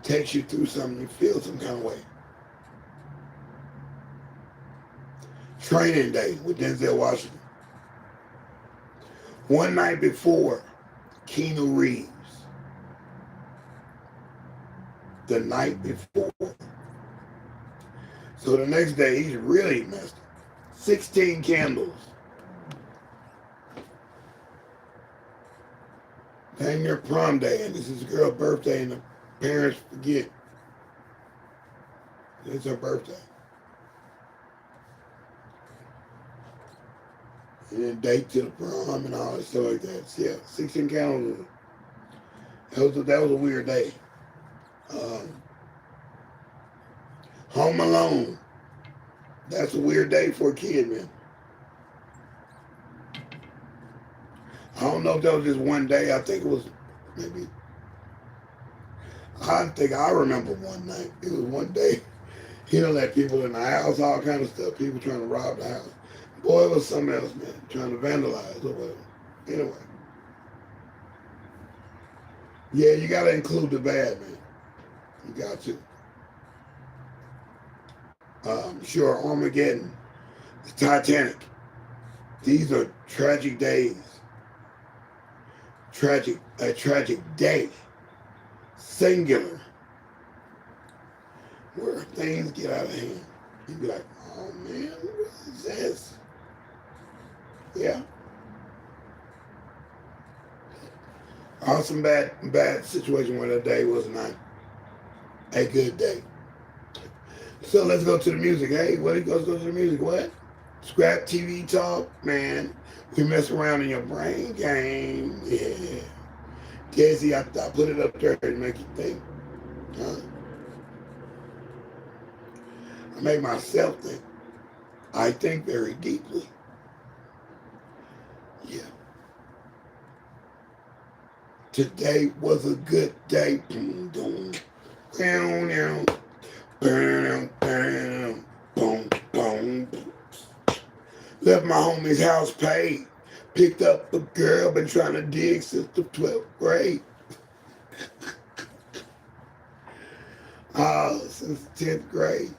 Takes you through something, you feel some kind of way. Training Day with Denzel Washington. One night before, Keanu Reeves. The night before. So the next day, he's really messed up. 16 candles. Dang near prom day, and this is a girl's birthday, and the parents forget it's her birthday. And then date to the prom and all that stuff like that. So yeah, 16 candles. That was a weird day. Home Alone. That's a weird day for a kid, man. I don't know if that was just one day. I think it was maybe, I remember one night. It was one day. You know, that people in the house, all kind of stuff. People trying to rob the house. Boy, it was something else, man. Trying to vandalize or whatever. Anyway. Yeah, you got to include the bad, man. You got to. Sure, Armageddon, the Titanic. These are tragic days. A tragic day. Singular. Where things get out of hand. You be like, oh man, what is this? Yeah. Awesome bad situation where that day was not a good day. So let's go to the music. Hey, let's go to the music. What? Scrap TV talk, man. We mess around in your brain game. Yeah. deSz'e, I put it up there to make you think. Huh? I make myself think. I think very deeply. Yeah. Today was a good day. Boom, boom. Down, down, down, boom, boom. Left my homie's house paid. Picked up a girl, been trying to dig since the 12th grade. Since the 10th grade.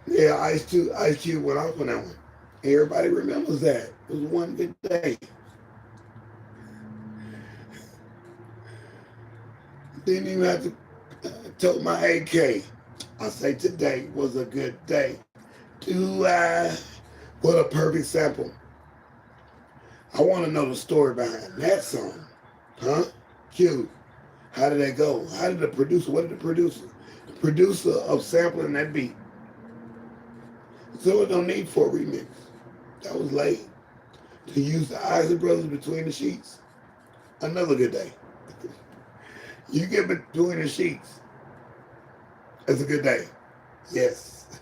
Yeah, Ice Cube went off on that one. Everybody remembers that. It was one good day. Didn't even have to tote my AK. I say today was a good day. What a perfect sample. I want to know the story behind that song. Huh? Q. How did that go? How did the producer, what did the producer of sampling that beat? So it no need for a remix. That was late. To use the Isley Brothers Between the Sheets. Another good day. You get Between the Sheets. It's a good day. Yes.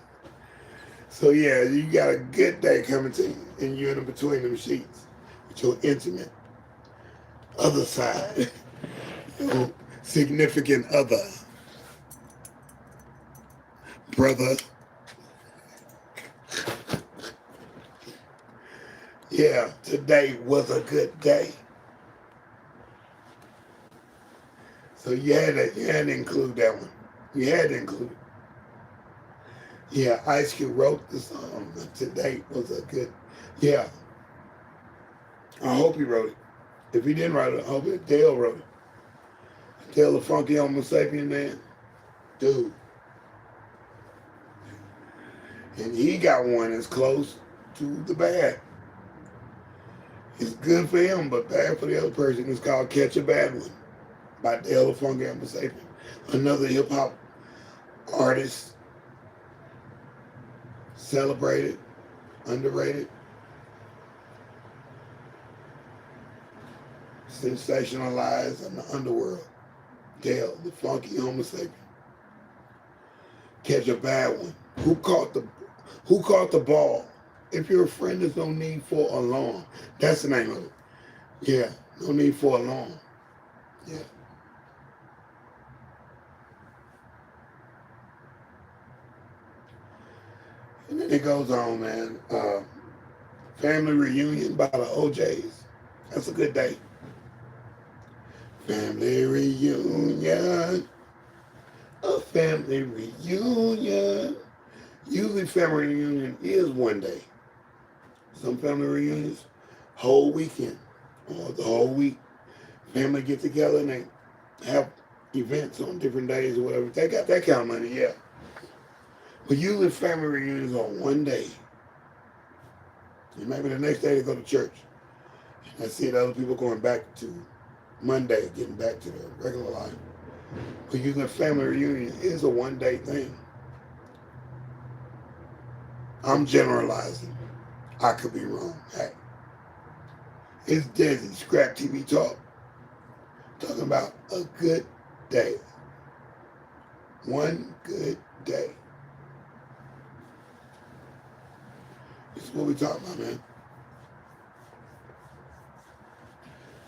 So yeah, you got a good day coming to you, and you're in between them sheets with your intimate other side, your significant other. brother. Yeah, today was a good day. So you had to include that one. You had to include it. Yeah, Ice Cube wrote the song. Today was a good. Yeah, I hope he wrote it. If he didn't write it, I hope Dale wrote it. Dale the Funky Homo Sapien man, dude. And he got one that's close to the bad. It's good for him, but bad for the other person. It's called Catch a Bad One by Dale the Funky Homo Sapien. Another hip hop artist, celebrated, underrated, sensationalized in the underworld. Dale the Funky Homo Sapien. Catch a Bad One. Who caught the ball? If you're a friend, there's no need for alarm. That's the name of it. Yeah, no need for alarm. Yeah. And then it goes on, man. Family reunion by the OJs. That's a good day. Family reunion. A family reunion. Usually family reunion is one day. Some family reunions, whole weekend or the whole week. Family get together and they have events on different days or whatever. They got that kind of money, yeah. But usually family reunions on one day. And maybe the next day they go to church. I see the other people going back to Monday, getting back to their regular life. But usually family reunion is a one-day thing. I'm generalizing. I could be wrong. Hey, it's deSz'e, Scrap TV Talk, talking about a good day. One good day. This is what we talking about, man.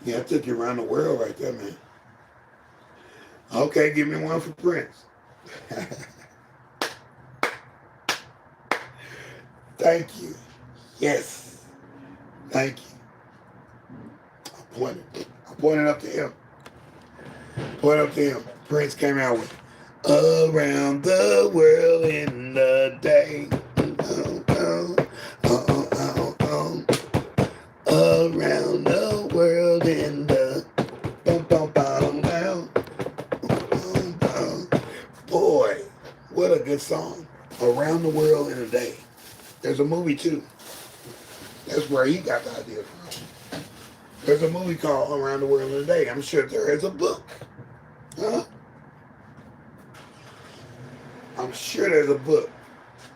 Yeah, I took you around the world right there, man. Okay, give me one for Prince. Thank you. Yes. Thank you. I pointed up to him. Pointed up to him. Prince came out with Around the World in the Day. Around the world in the boy, what a good song. Around the World in a Day. There's a movie too. That's where he got the idea from. There's a movie called Around the World in a Day. I'm sure there is a book. Huh? I'm sure there's a book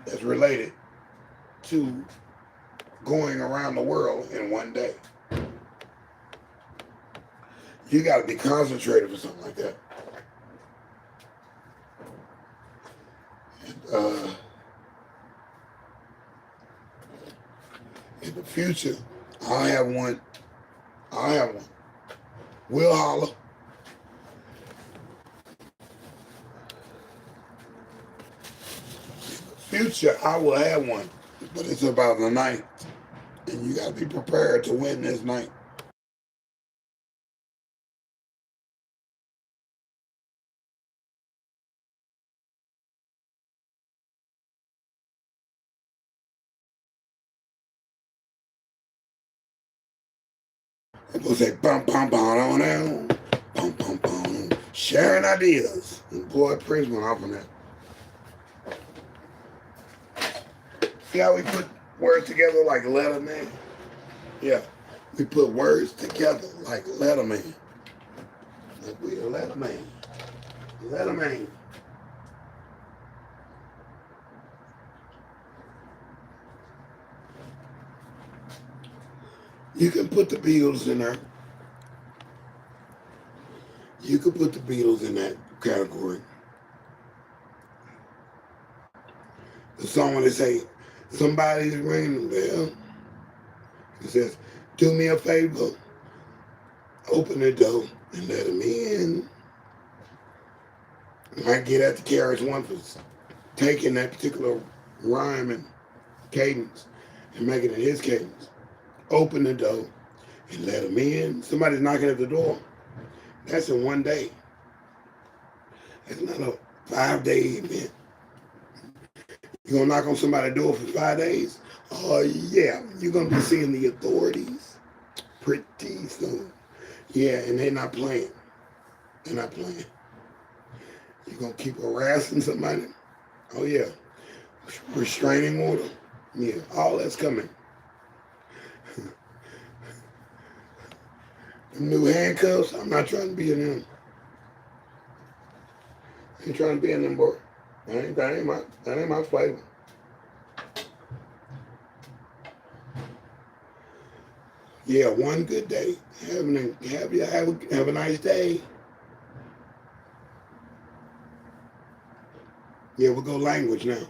that's related to going around the world in one day. You got to be concentrated for something like that. And, in the future, I'll have one. We'll holler. Future, I will have one, but it's about the night, and you got to be prepared to win this night. People say bum bum bum on bum bum bum, sharing ideas. And boy, Prince went off on that. See how we put words together like Letterman? Yeah, we put words together like Letterman. Like we a Letterman. Letterman. You can put the Beatles in there. You could put the Beatles in that category. The song when they say, somebody's ringing the bell. It says, do me a favor, open the door and let him in. I might get at the carriage one for taking that particular rhyme and cadence and making it his cadence. Open the door and let him in. Somebody's knocking at the door. That's in one day. It's not a 5-day event. You're going to knock on somebody's door for 5 days? Oh, yeah. You're going to be seeing the authorities pretty soon. Yeah, and they're not playing. They're not playing. You're going to keep harassing somebody? Oh, yeah. Restraining order? Yeah, all that's coming. New handcuffs? I'm not trying to be in them. I ain't trying to be in them, boy. That ain't my flavor. Yeah, one good day. Have a nice day. Yeah, we'll go language now.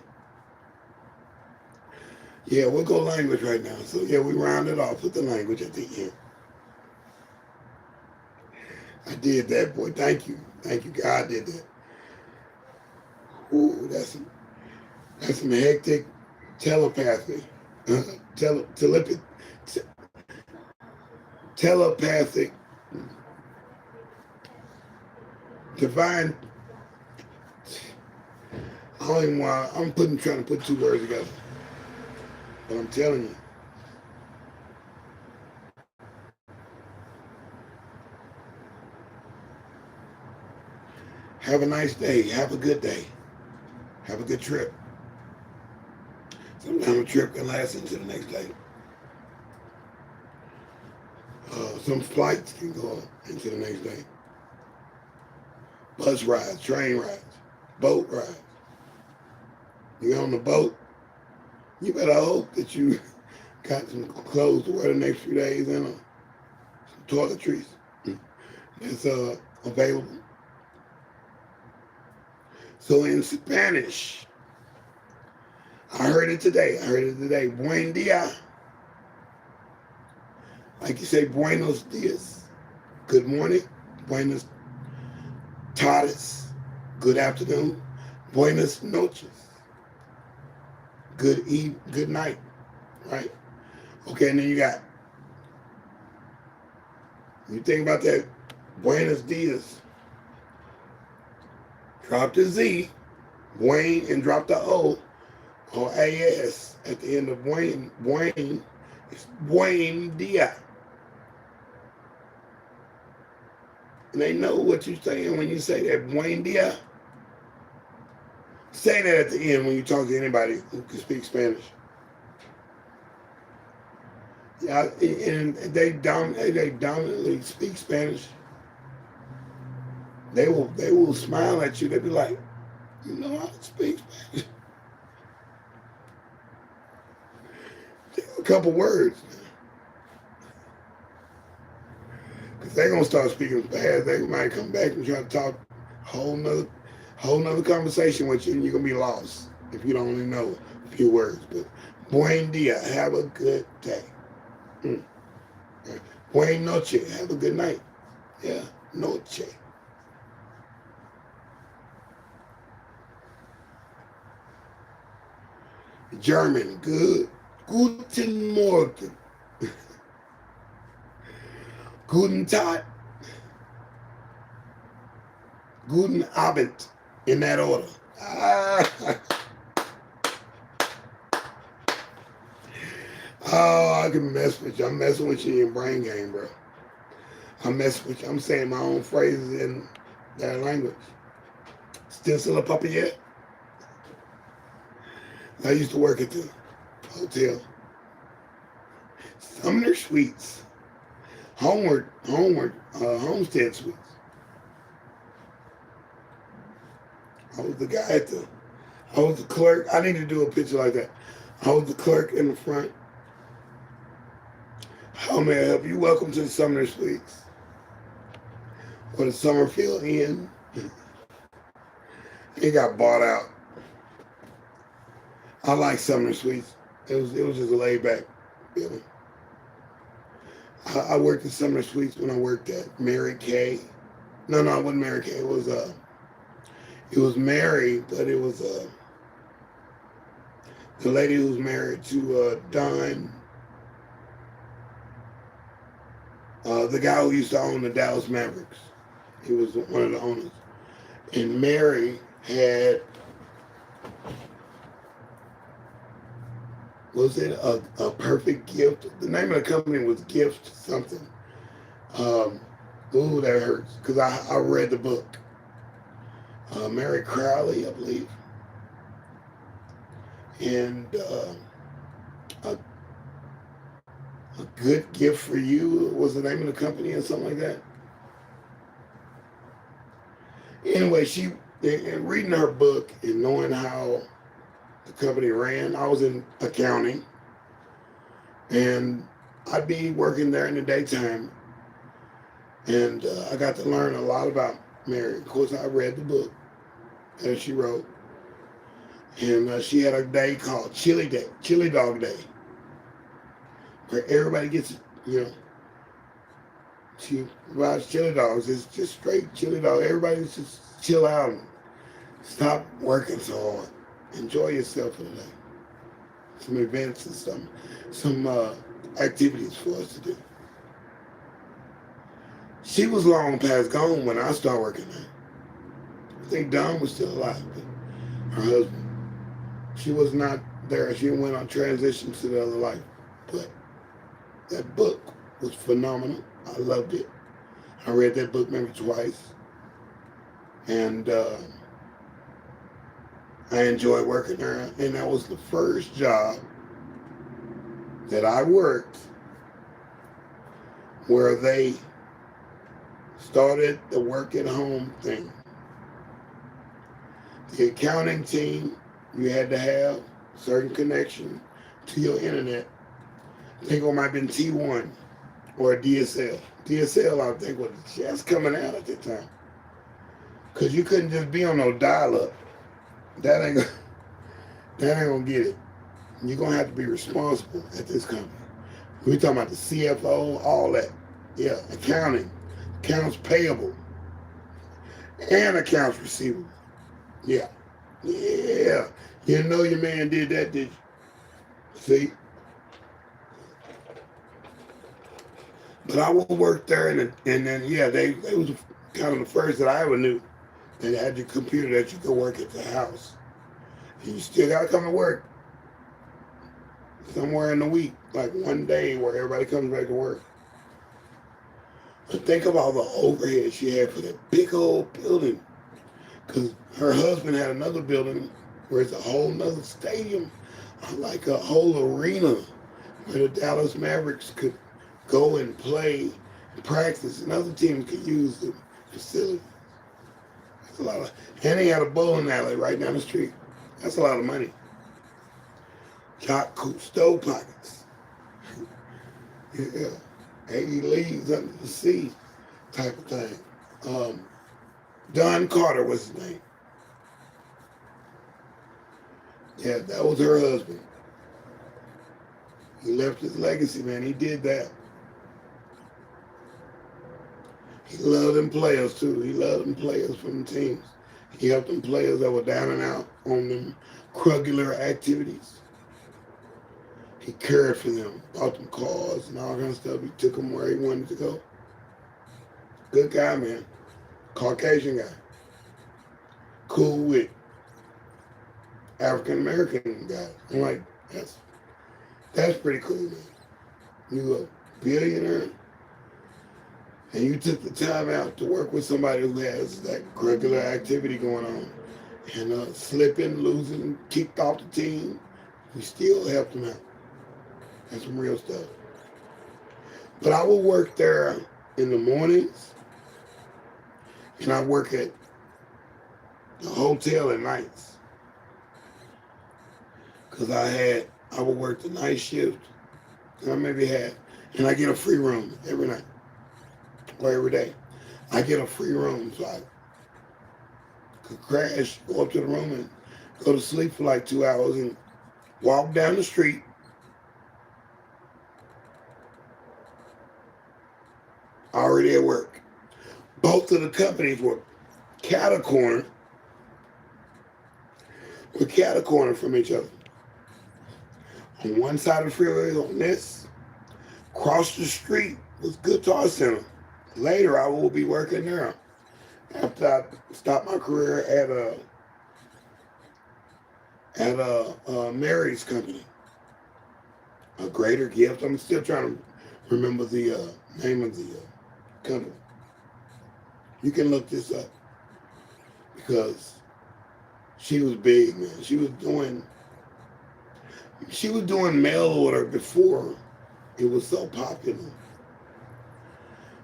Yeah, we'll go language right now. So yeah, we round it off with the language at the end. I did that, boy. Thank you. Thank you. God did that. Ooh, that's some hectic telepathy. Telepathic, divine. I don't even want. I'm trying to put two words together, but I'm telling you. Have a nice day. Have a good day. Have a good trip. Sometimes a trip can last into the next day. Some flights can go into the next day. Bus rides, train rides, boat rides. You get on the boat, you better hope that you got some clothes to wear the next few days and some toiletries that's available. So in Spanish, I heard it today. Buen dia. Like you say, buenos dias. Good morning. Buenos tardes. Good afternoon. Buenas noches. Good night. Right? Okay, and then you think about that. Buenos dias. Drop the Z, Buen, and drop the O, or AS at the end of Buen. Buen is Buen dia. And they know what you're saying when you say that, Buen dia. Say that at the end when you talk to anybody who can speak Spanish. Yeah, and they dominantly speak Spanish. They will smile at you. They'll be like, you know how to speak Spanish. A couple words. Because they're going to start speaking fast. They might come back and try to talk a whole nother conversation with you, and you're going to be lost if you don't only know a few words. But buen dia, have a good day. Buen noche, have a good night. Yeah, noche. German, good. Guten Morgen. Guten Tag. Guten Abend. In that order. Oh, I can mess with you. I'm messing with you in your brain game, bro. I'm messing with you. I'm saying my own phrases in that language. Still a puppy yet? I used to work at the hotel. Sumner Suites. Homestead Suites. I was the clerk. I need to do a picture like that. I was the clerk in the front. How may I help you? Welcome to the Sumner Suites. Or the Summerfield Inn. It got bought out. I like Sumner Suites. It was just a laid back feeling. I worked at Sumner Suites when I worked at Mary Kay. No, it wasn't Mary Kay. It was Mary, but it was The lady who's married to Don, the guy who used to own the Dallas Mavericks. He was one of the owners. And Mary had, was it a perfect gift? The name of the company was Gift something. Um, ooh, that hurts. Because I read the book. Mary Crowley, I believe. And a, a Good Gift for You was the name of the company or something like that. Anyway, in reading her book and knowing how the company ran, I was in accounting. And I'd be working there in the daytime. And I got to learn a lot about Mary. Of course, I read the book that she wrote. And she had a day called Chili Day, Chili Dog Day, where everybody gets, you know, she provides chili dogs. It's just straight chili dog. Everybody's just chill out and stop working so hard. Enjoy yourself for the day. Some events and some activities for us to do. She was long past gone when I started working there. I think Don was still alive, but her husband. She was not there. She went on transition to the other life. But that book was phenomenal. I loved it. I read that book maybe twice. And I enjoyed working there. And that was the first job that I worked where they started the work at home thing. The accounting team, you had to have certain connection to your internet. I think it might have been T1 or DSL. DSL, I think, was just coming out at the time. Because you couldn't just be on no dial-up. That ain't gonna get it. You're gonna have to be responsible at this company. We're talking about the CFO, all that. Yeah, accounting, accounts payable, and accounts receivable. Yeah. Yeah. You know your man did that, did you? See? But I would work there, and then, yeah, they was kind of the first that I ever knew that had your computer that you could work at the house. And you still got to come to work somewhere in the week, like one day where everybody comes back to work. But think of all the overhead she had for that big old building. Because her husband had another building where it's a whole nother stadium, like a whole arena where the Dallas Mavericks could go and play and practice, and other teams could use the facility. That's a lot of, and he had a bowling alley right down the street. That's a lot of money. Yacht Coop stove pockets. Yeah, 80 leagues under the sea type of thing. Don Carter was his name. Yeah, that was her husband. He left his legacy, man. He did that. He loved them players, too. He loved them players from the teams. He helped them players that were down and out on them curricular activities. He cared for them, bought them cars and all kind of stuff. He took them where he wanted to go. Good guy, man. Caucasian guy. Cool with African-American guys. I'm like, that's pretty cool, man. You a billionaire, and you took the time out to work with somebody who has that regular activity going on, and slipping, losing, kicked off the team, we still helped them out. That's some real stuff. But I will work there in the mornings, and I work at the hotel at nights. Because I would work the night shift, and and I get a free room every night, or every day. I get a free room, so I could crash, go up to the room, and go to sleep for like 2 hours, and walk down the street, already at work. Both of the companies were catty corner from each other. On one side of the freeway on this, across the street was Guitar Center. Later, I will be working there after I stopped my career at a Mary's company. A Greater Gift. I'm still trying to remember the name of the company. You can look this up because she was big, man. She was doing mail order before it was so popular.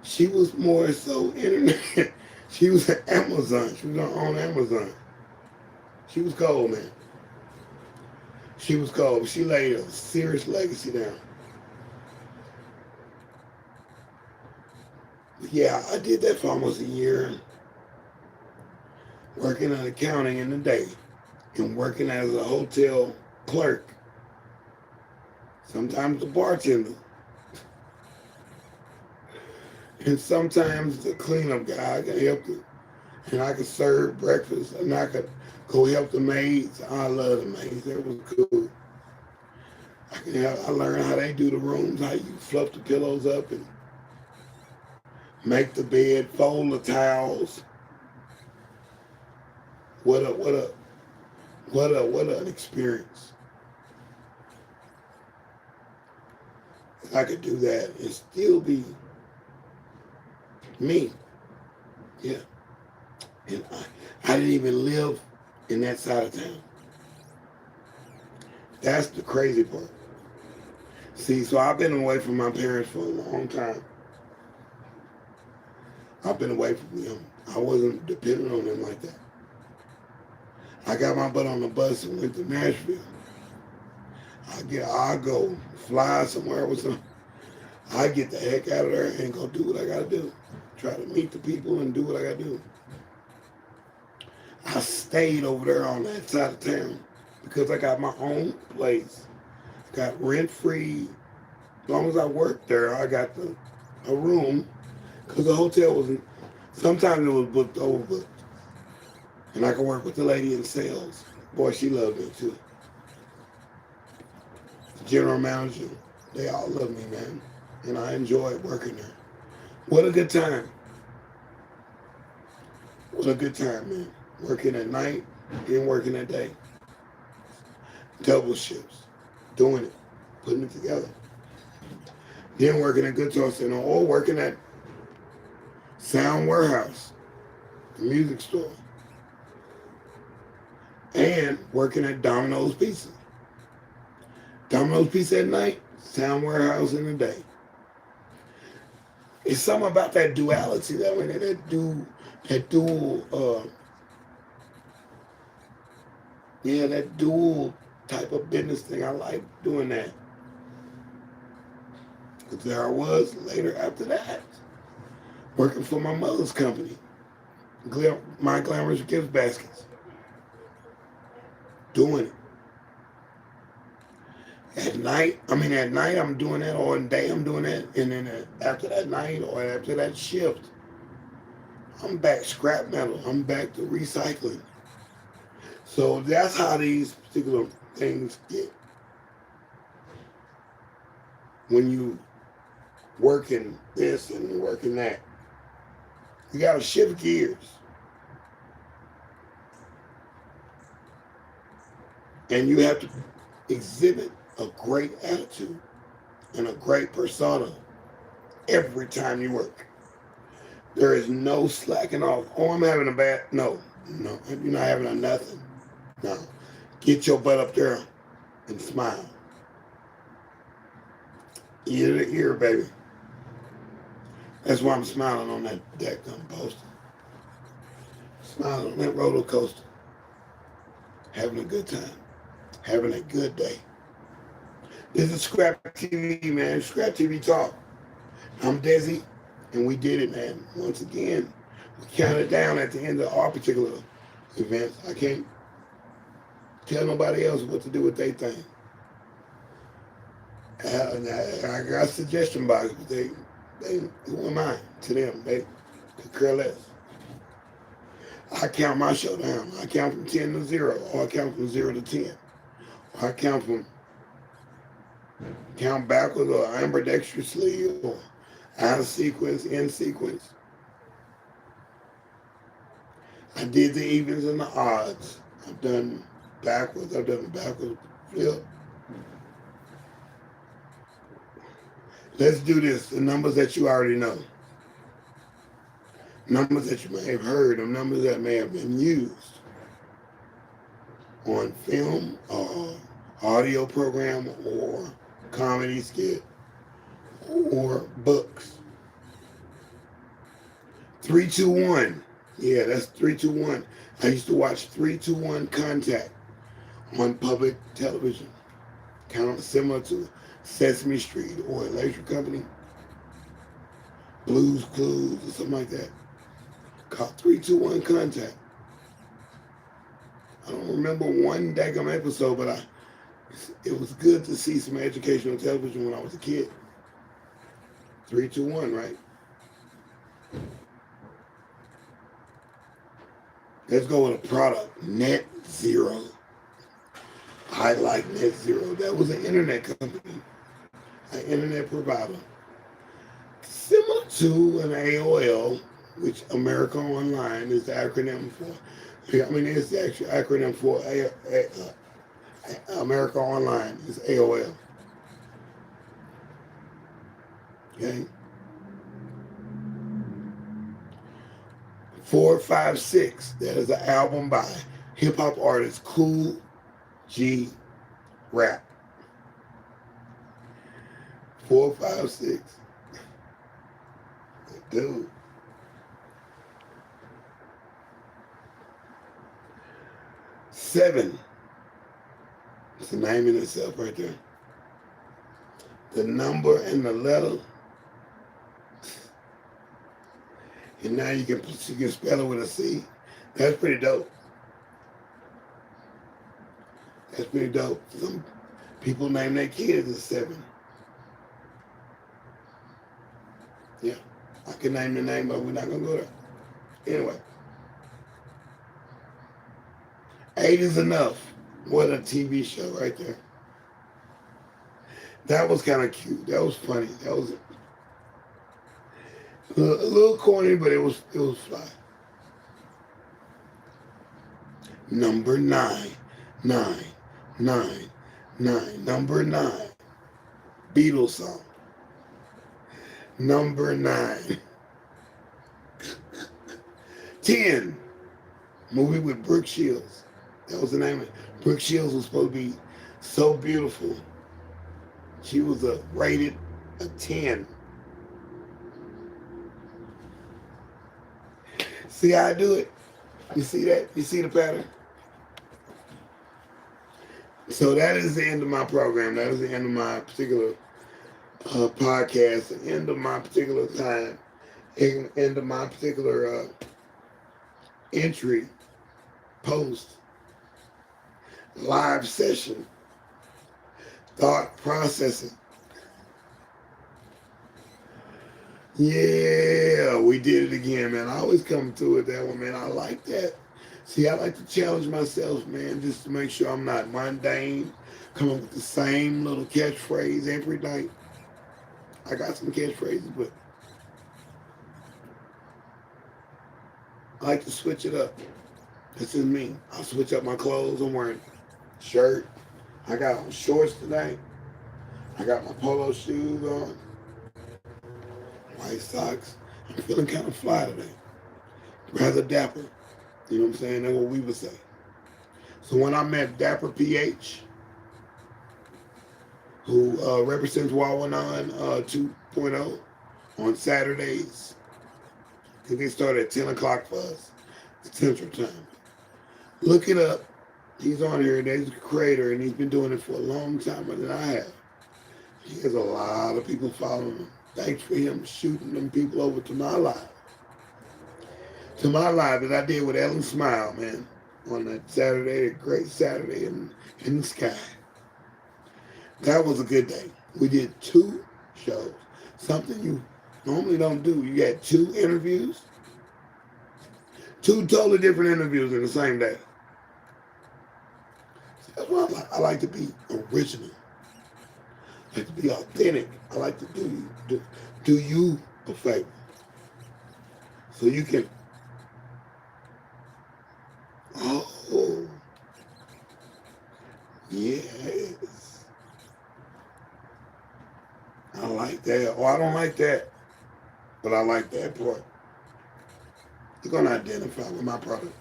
She was more so internet. She was at Amazon. She was on Amazon. She was cold, man. She was cold. She laid a serious legacy down. But yeah, I did that for almost a year, working in accounting in the day and working as a hotel clerk, sometimes the bartender, and sometimes the cleanup guy. I could help them, and I could serve breakfast, and I could go help the maids. I love the maids. That was cool. I learned how they do the rooms, how you fluff the pillows up and make the bed, fold the towels. What an experience. I could do that and still be me. Yeah. And I didn't even live in that side of town. That's the crazy part. See, so I've been away from my parents for a long time. I've been away from them. I wasn't dependent on them like that. I got my butt on the bus and went to Nashville. I go fly somewhere with some. I get the heck out of there and go do what I gotta do. Try to meet the people and do what I gotta do. I stayed over there on that side of town because I got my own place. Got rent free. As long as I worked there, I got a room because the hotel wasn't. Sometimes it was booked over, and I could work with the lady in sales. Boy, she loved me too. The general manager, they all love me, man, and I enjoyed working there. What a good time! What a good time, man. Working at night and working at day. Double shifts, doing it, putting it together. Then working at Guitar Center or working at Sound Warehouse, the music store, and working at Domino's Pizza. Domino's Pizza at night, Sound Warehouse in the day. It's something about that duality, that dual type of business thing. I like doing that. Because there I was later after that, working for my mother's company, My Glamorous Gift Baskets. Doing it. At night I'm doing that, or in the day I'm doing that, and then after that night or after that shift, I'm back scrap metal. I'm back to recycling. So that's how these particular things get. When you working this and working that, you gotta shift gears. And you have to exhibit a great attitude and a great persona every time you work. There is no slacking off. Oh, I'm having a bad, no, you're not having a nothing. No, get your butt up there and smile. Ear to ear, baby. That's why I'm smiling on that poster. Smiling on that roller coaster. Having a good time. Having a good day. This is Scrap TV, man. Scrap TV Talk. I'm deSz'e, and we did it, man. Once again, we counted down at the end of our particular event. I can't tell nobody else what to do with their thing. I got a suggestion box, but who am I to them? They could care less. I count my show down. I count from 10 to 0, or I count from 0 to 10. Or I count from count backwards or ambidextrously or out of sequence, in sequence. I did the evens and the odds. I've done backwards, I've done backwards flip. Let's do this, the numbers that you already know. Numbers that you may have heard, or numbers that may have been used on film or audio program or comedy skit or books. 3-2-1. Yeah, that's 3-2-1. I used to watch 3-2-1 Contact on public television, kind of similar to Sesame Street or Electric Company, Blues Clues or something like that. Called 3-2-1 Contact. I don't remember one daggum episode, but it was good to see some educational television when I was a kid. 3-2-1, right? Let's go with a product, Net Zero. I like Net Zero. That was an internet company, an internet provider, similar to an AOL, which America Online is the acronym for. I mean, it's the actual acronym for America Online is AOL. Okay. 456. That is an album by hip hop artist Cool G Rap. 456. Dude. 7. It's a name in itself right there. The number and the letter. And now you can spell it with a C. That's pretty dope. That's pretty dope. Some people name their kids as 7. Yeah, I can name the name, but we're not gonna go there. Anyway, 8 is enough. What a TV show right there. That was kind of cute. That was funny. That was a little corny, but it was fly. Number 9, 9, 9, 9. Number 9. Beatles song. Number 9. 10. Movie with Brooke Shields. That was the name of it. Brooke Shields was supposed to be so beautiful. She was rated a 10. See how I do it? You see that? You see the pattern? So that is the end of my program. That is the end of my particular podcast, the end of my particular time, end of my particular entry, post, live session, thought processing. Yeah, we did it again, man. I always come through with that one, man. I like that. See, I like to challenge myself, man, just to make sure I'm not mundane, come up with the same little catchphrase every night. I got some catchphrases, but I like to switch it up. This is me. I'll switch up my clothes. I'm wearing a shirt. I got on shorts today. I got my polo shoes on. White socks. I'm feeling kind of fly today. Rather dapper. You know what I'm saying? That's what we would say. So when I met Dapper PH, who represents Wawanon 2.0 on Saturdays, because they start at 10 o'clock for us, Central Time. Look it up. He's on here. He's a creator, and he's been doing it for a long time more than I have. He has a lot of people following him. Thanks for him shooting them people over to my live. To my live that I did with Ellen Smile, man, on that Saturday, a great Saturday in the sky. That was a good day. We did 2 shows, something you normally don't do. You got 2 interviews, 2 totally different interviews in the same day. So that's why I like to be original. like to be authentic. I like to do you a favor. So you can, oh, yes. I like that. Oh, I don't like that, but I like that part. You're going to identify with my product.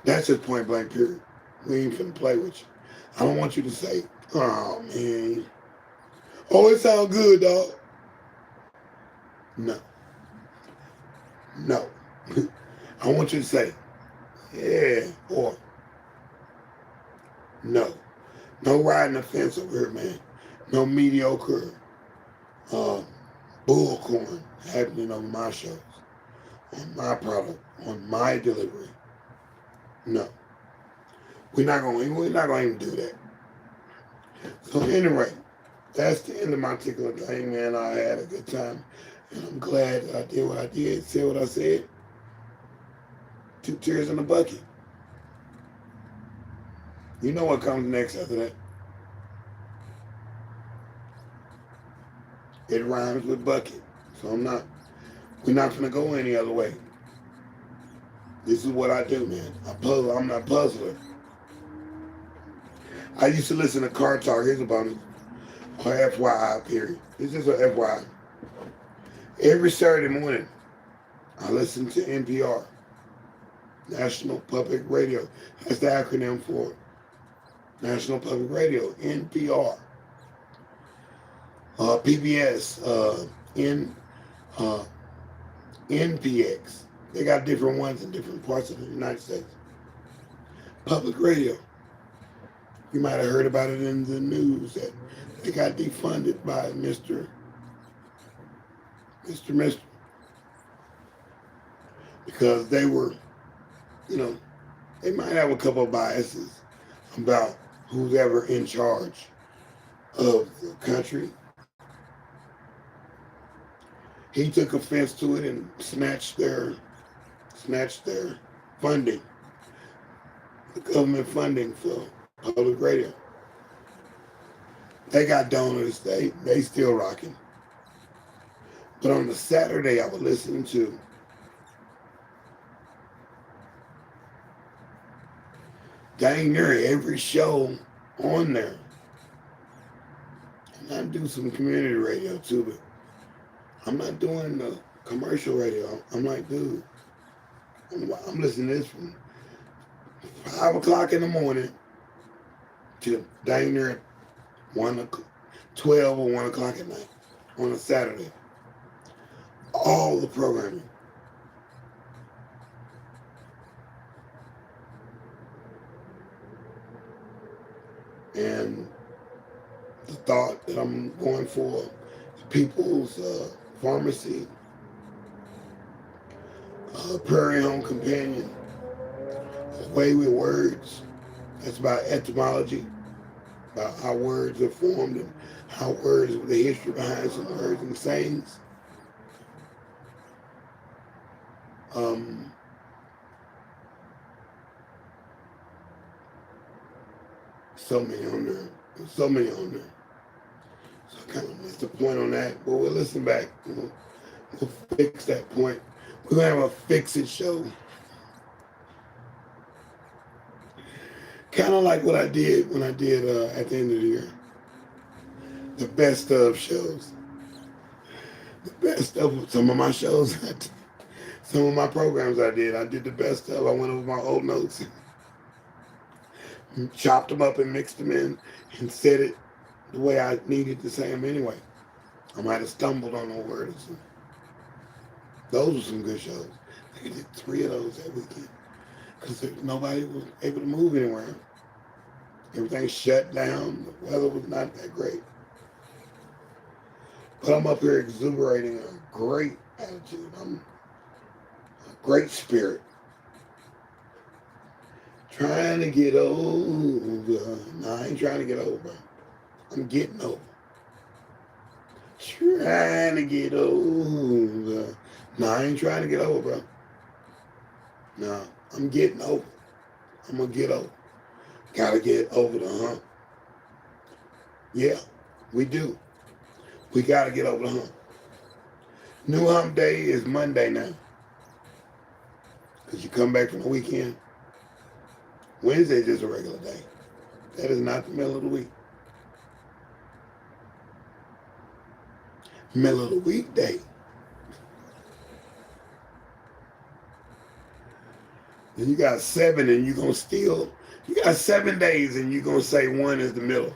That's just point blank, period. We ain't finna play with you. I don't want you to say, oh, man. Oh, it sounds good, dog. No. No. I want you to say, yeah, or no. No riding the fence over here, man. No mediocre uh, bullcorn happening on my shows, on my product, on my delivery. No. We're not gonna even do that. So anyway, that's the end of my particular thing, man. I had a good time. And I'm glad that I did what I did, said what I said. 2 tears in the bucket. You know what comes next after that. It rhymes with bucket. So we're not gonna go any other way. This is what I do, man. I'm not puzzler. I used to listen to Car Talk. Here's a bonus. Or FYI, period. This is a FYI. Every Saturday morning, I listen to NPR, National Public Radio. That's the acronym for it. National Public Radio, NPR. PBS, uh, NPX. They got different ones in different parts of the United States. Public radio. You might have heard about it in the news that they got defunded by Mr. Because they were, they might have a couple of biases about who's ever in charge of the country. He took offense to it and snatched their funding, the government funding for public radio. They got donors, they still rocking. But on the Saturday I was listening to dang near every show on there. And I do some community radio too, but I'm not doing the commercial radio. I'm like, dude, I'm listening to this from 5 o'clock in the morning to dang near 12 or 1 o'clock at night on a Saturday. All the programming. And the thought that I'm going for People's Pharmacy, Prairie Home Companion, A Way with Words. That's about etymology, about how words are formed and how words, the history behind some words and sayings. So many on there. So I kind of missed the point on that, but we'll listen back. We'll fix that point. We're going to have a fix-it show. Kind of like what I did when I did at the end of the year. The best of shows. The best of some of my shows. Some of my programs I did the best of. I went over my old notes, chopped them up and mixed them in and said it the way I needed to say them anyway. I might have stumbled on a word or something. Those were some good shows. I did 3 of those that weekend because nobody was able to move anywhere. Everything shut down. The weather was not that great. But I'm up here exuberating a great attitude. I'm a great spirit. Trying to get over. No, I ain't trying to get over. I'm getting over. Trying to get over. No, I ain't trying to get over, bro. No, I'm getting over. I'm going to get over. Got to get over the hump. Yeah. We do. We got to get over the hump. New hump day is Monday now. Because you come back from the weekend. Wednesday is just a regular day. That is not the middle of the week. Middle of the week day. And you got 7 and you're going to still, you got 7 days and you're going to say 1 is the middle.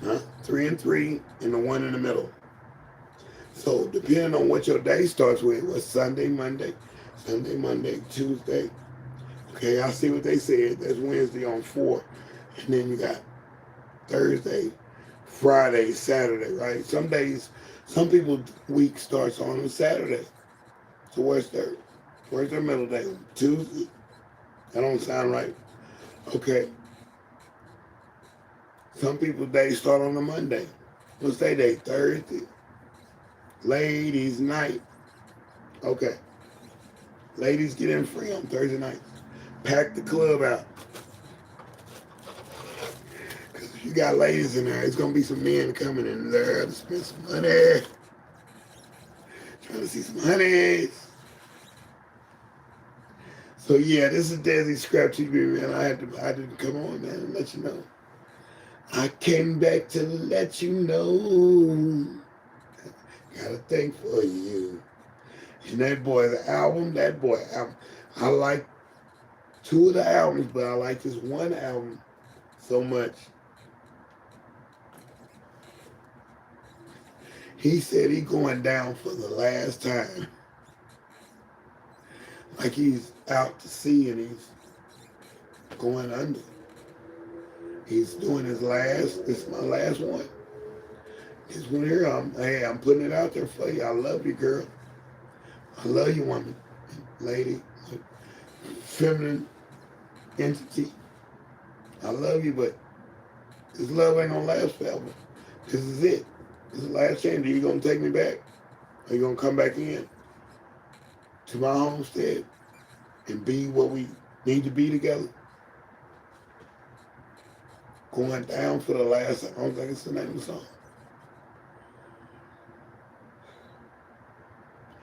Huh? 3 and 3 and the 1 in the middle. So depending on what your day starts with, what's Sunday, Monday, Tuesday. Okay, I see what they said. That's Wednesday on 4. And then you got Thursday, Friday, Saturday, right? Some days, some people's week starts on a Saturday. So where's their middle day? Tuesday? That don't sound right. Okay. Some people's days start on a Monday. What's their day? Thursday. Ladies' night. Okay. Ladies get in free on Thursday night. Pack the club out. Because if you got ladies in there, it's going to be some men coming in there to spend some money. Trying to see some honeys. So yeah, this is deSz'e Scrap TV, man. I had to come on, man, and let you know. I came back to let you know. Got a thing for you. And that boy album. I like 2 of the albums, but I like this one album so much. He said he going down for the last time. Like he's out to sea and he's going under. He's doing his last, this is my last one. This one here, I'm putting it out there for you. I love you, girl. I love you, woman, lady, feminine entity. I love you, but this love ain't gonna last forever. This is it. This is the last chance. Are you gonna take me back? Are you gonna come back in to my homestead and be what we need to be together? Going down for the last, I don't think it's the name of the song.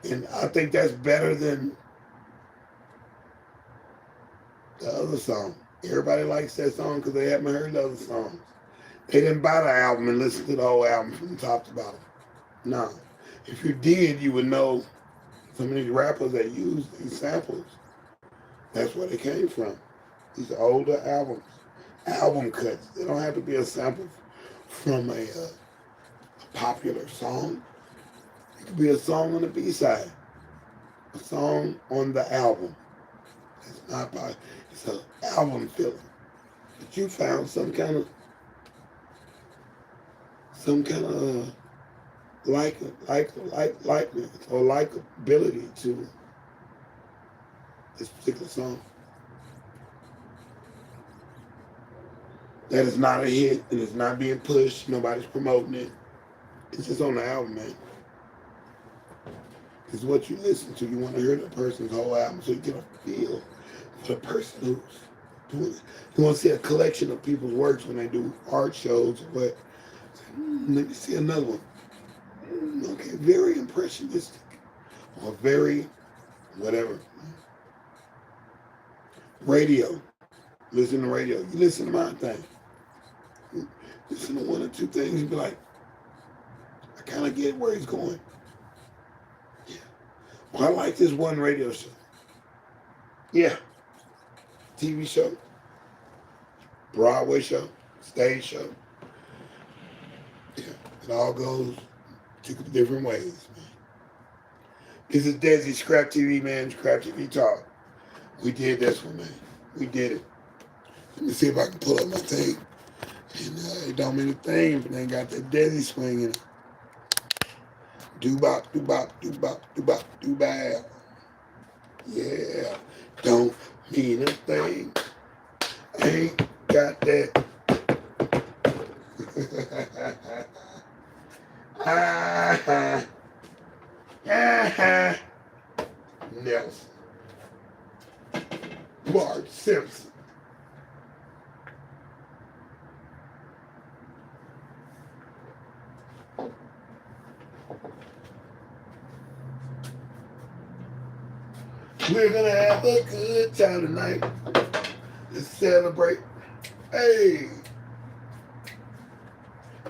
And I think that's better than the other song. Everybody likes that song because they haven't heard the other songs. They didn't buy the album and listen to the whole album from top to bottom. No. If you did, you would know some of these rappers that use these samples. That's where they came from. These are older albums. Album cuts. They don't have to be a sample from a popular song. It could be a song on the B-side. A song on the album. It's not by, it's an album filler. But you found some kind of likeness or likability to this particular song. That is not a hit and it's not being pushed. Nobody's promoting it. It's just on the album, man. It's what you listen to. You want to hear the person's whole album so you get a feel for the person who's doing it. You want to see a collection of people's works when they do art shows or what. Let me see another one. Okay, very impressionistic or very whatever. Radio. Listen to radio. You listen to my thing. Listen to 1 or 2 things and be like, I kind of get where he's going. Yeah. Well, I like this one radio show. Yeah. TV show. Broadway show. Stage show. Yeah. It all goes 2 different ways, man. This is deSz'e Scrap TV, man. Scrap TV Talk. We did this one, man. We did it. Let me see if I can pull up my thing. And it don't mean a thing, but they got that deSz'e swing in it. Do-bop, do-bop, do-bop, do-bop, do-bop. Yeah. Don't mean a thing. Ain't got that. Nelson. Bart Simpson. We're gonna have a good time tonight. Let's celebrate. Hey,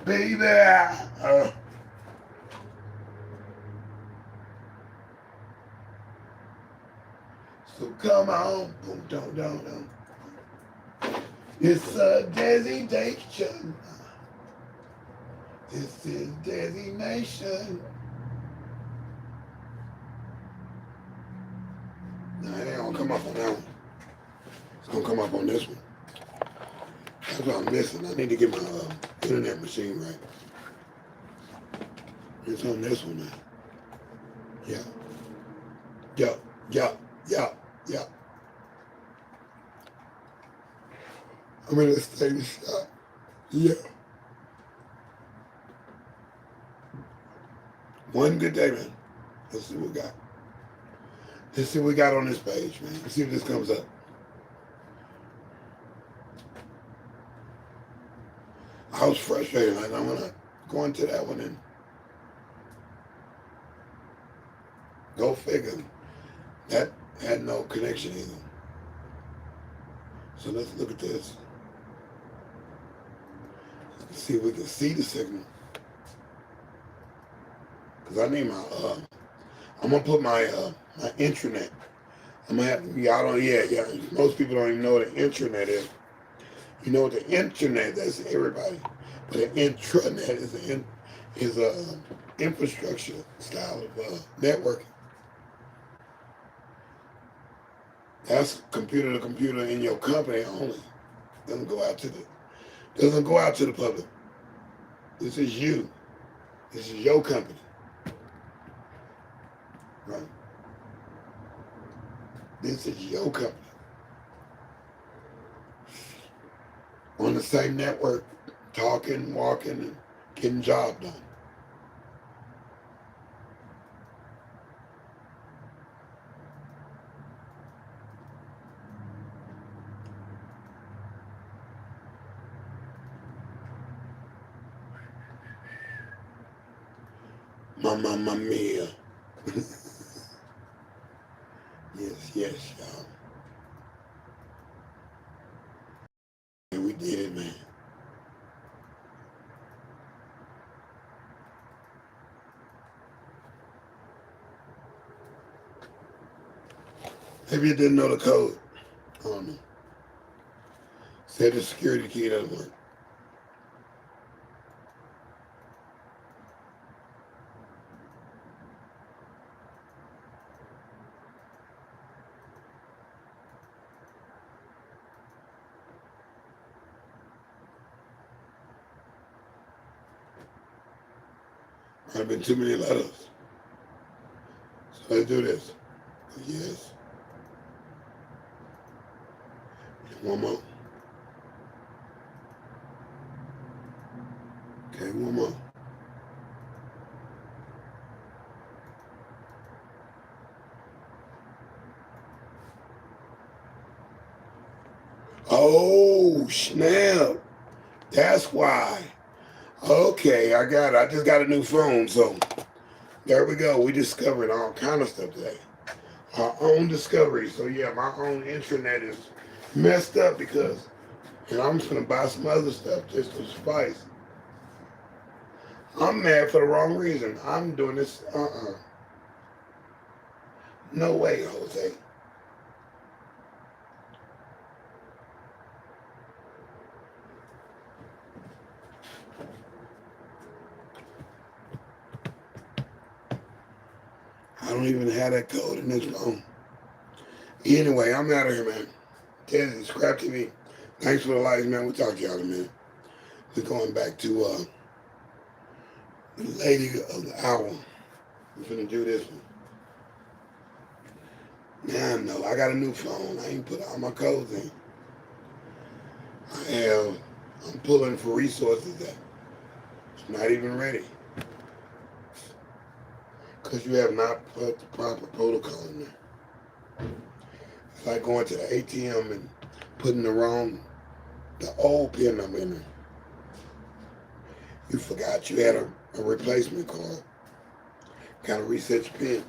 baby. So come on. Boom, dum, dum, dum. It's a designation. This is designation. No, it ain't gonna come up on that one. It's gonna come up on this one. That's what I'm missing. I need to get my internet machine right. It's on this one now. Yeah. Yeah. Yeah. Yeah. Yeah. I'm gonna stay the shot. Yeah. One good day, man. Let's see what we got. Let's see what we got on this page, man. Let's see if this comes up. I was frustrated. Like, I'm gonna go into that one and go figure. That had no connection either. So let's look at this. Let's see if we can see the signal. Cause I need my I'm gonna put my my intranet. I'm gonna have to, yeah, yeah. Most people don't even know what an intranet is. You know what the internet, that's everybody. But an intranet is a infrastructure style of networking. That's computer to computer in your company only. Doesn't go out to the public. This is you. This is your company. Right? This is your company. On the same network, talking, walking, and getting job done. Mamma mia. Yes, y'all. And we did it, man. Maybe you didn't know the code. I don't know. Said the security key doesn't work. Might have been too many letters. So let's do this. Yes. And one more. Okay, one more. Oh, snap. That's why. Okay, I got it. I just got a new phone, so there we go. We discovered all kind of stuff today. Our own discovery. So yeah, my own intranet is messed up because, and I'm just gonna buy some other stuff just to spice. I'm mad for the wrong reason. I'm doing this. No way, Jose. I don't even have that code in this phone. Anyway, I'm out of here, man. deSz'e, Scrap TV. Thanks for the likes, man. We'll talk to y'all in a minute. We're going back to the lady of the hour. We're gonna do this one. Now I know. I got a new phone. I ain't put all my codes in. I'm pulling for resources that it's not even ready. Because you have not put the proper protocol in there. It's like going to the ATM and putting the old PIN number in there. You forgot you had a replacement card. Got to reset your PIN.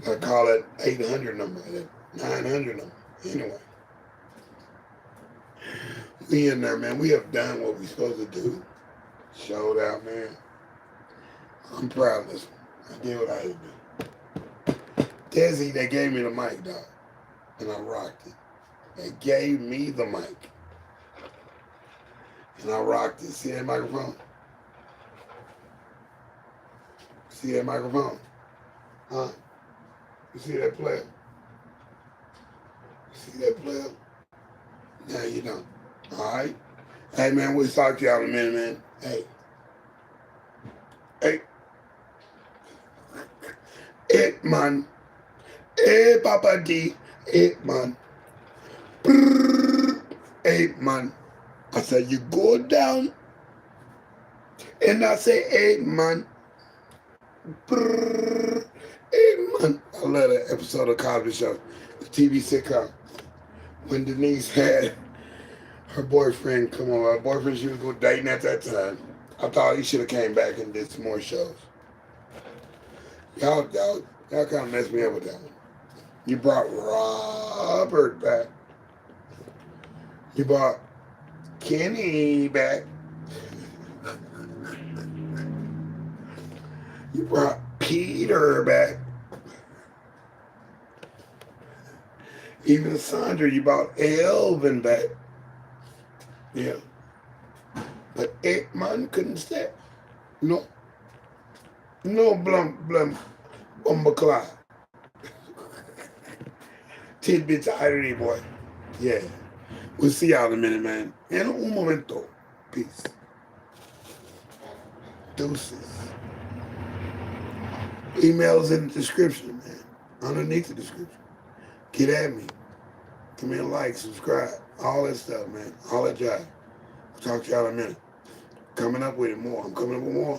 I call it 800 number, that 900 number. Anyway, we in there, man. We have done what we supposed to do. Showed out, man. I'm proud of this one. I did what I had to do. deSz'e, they gave me the mic, dog. And I rocked it. They gave me the mic. And I rocked it. See that microphone? See that microphone? Huh? You see that player? You see that player? No, you don't. All right? Hey, man, we'll talk to y'all in a minute, man. Hey. Hey. It, man. Hey, Papa D. It, man. Brrr. Hey, man. I said, you go down. And I say, hey, man. Brrr. Hey, man. I love that episode of Cosby Show, the TV sitcom. When Denise had her boyfriend come on, her boyfriend she was going dating at that time. I thought he should have came back and did some more shows. Y'all kind of messed me up with that one. You brought Robert back. You brought Kenny back. You brought Peter back. Even Sandra, you brought Elvin back. Yeah. But man couldn't stay. No. No Bumbacly. Tidbits of irony, boy. Yeah. We'll see y'all in a minute, man. En un momento. Peace. Deuces. Emails in the description, man. Underneath the description. Get at me. Give me a like, subscribe. All that stuff, man. All that jive. I'll talk to y'all in a minute. Coming up with it more. I'm coming up with more.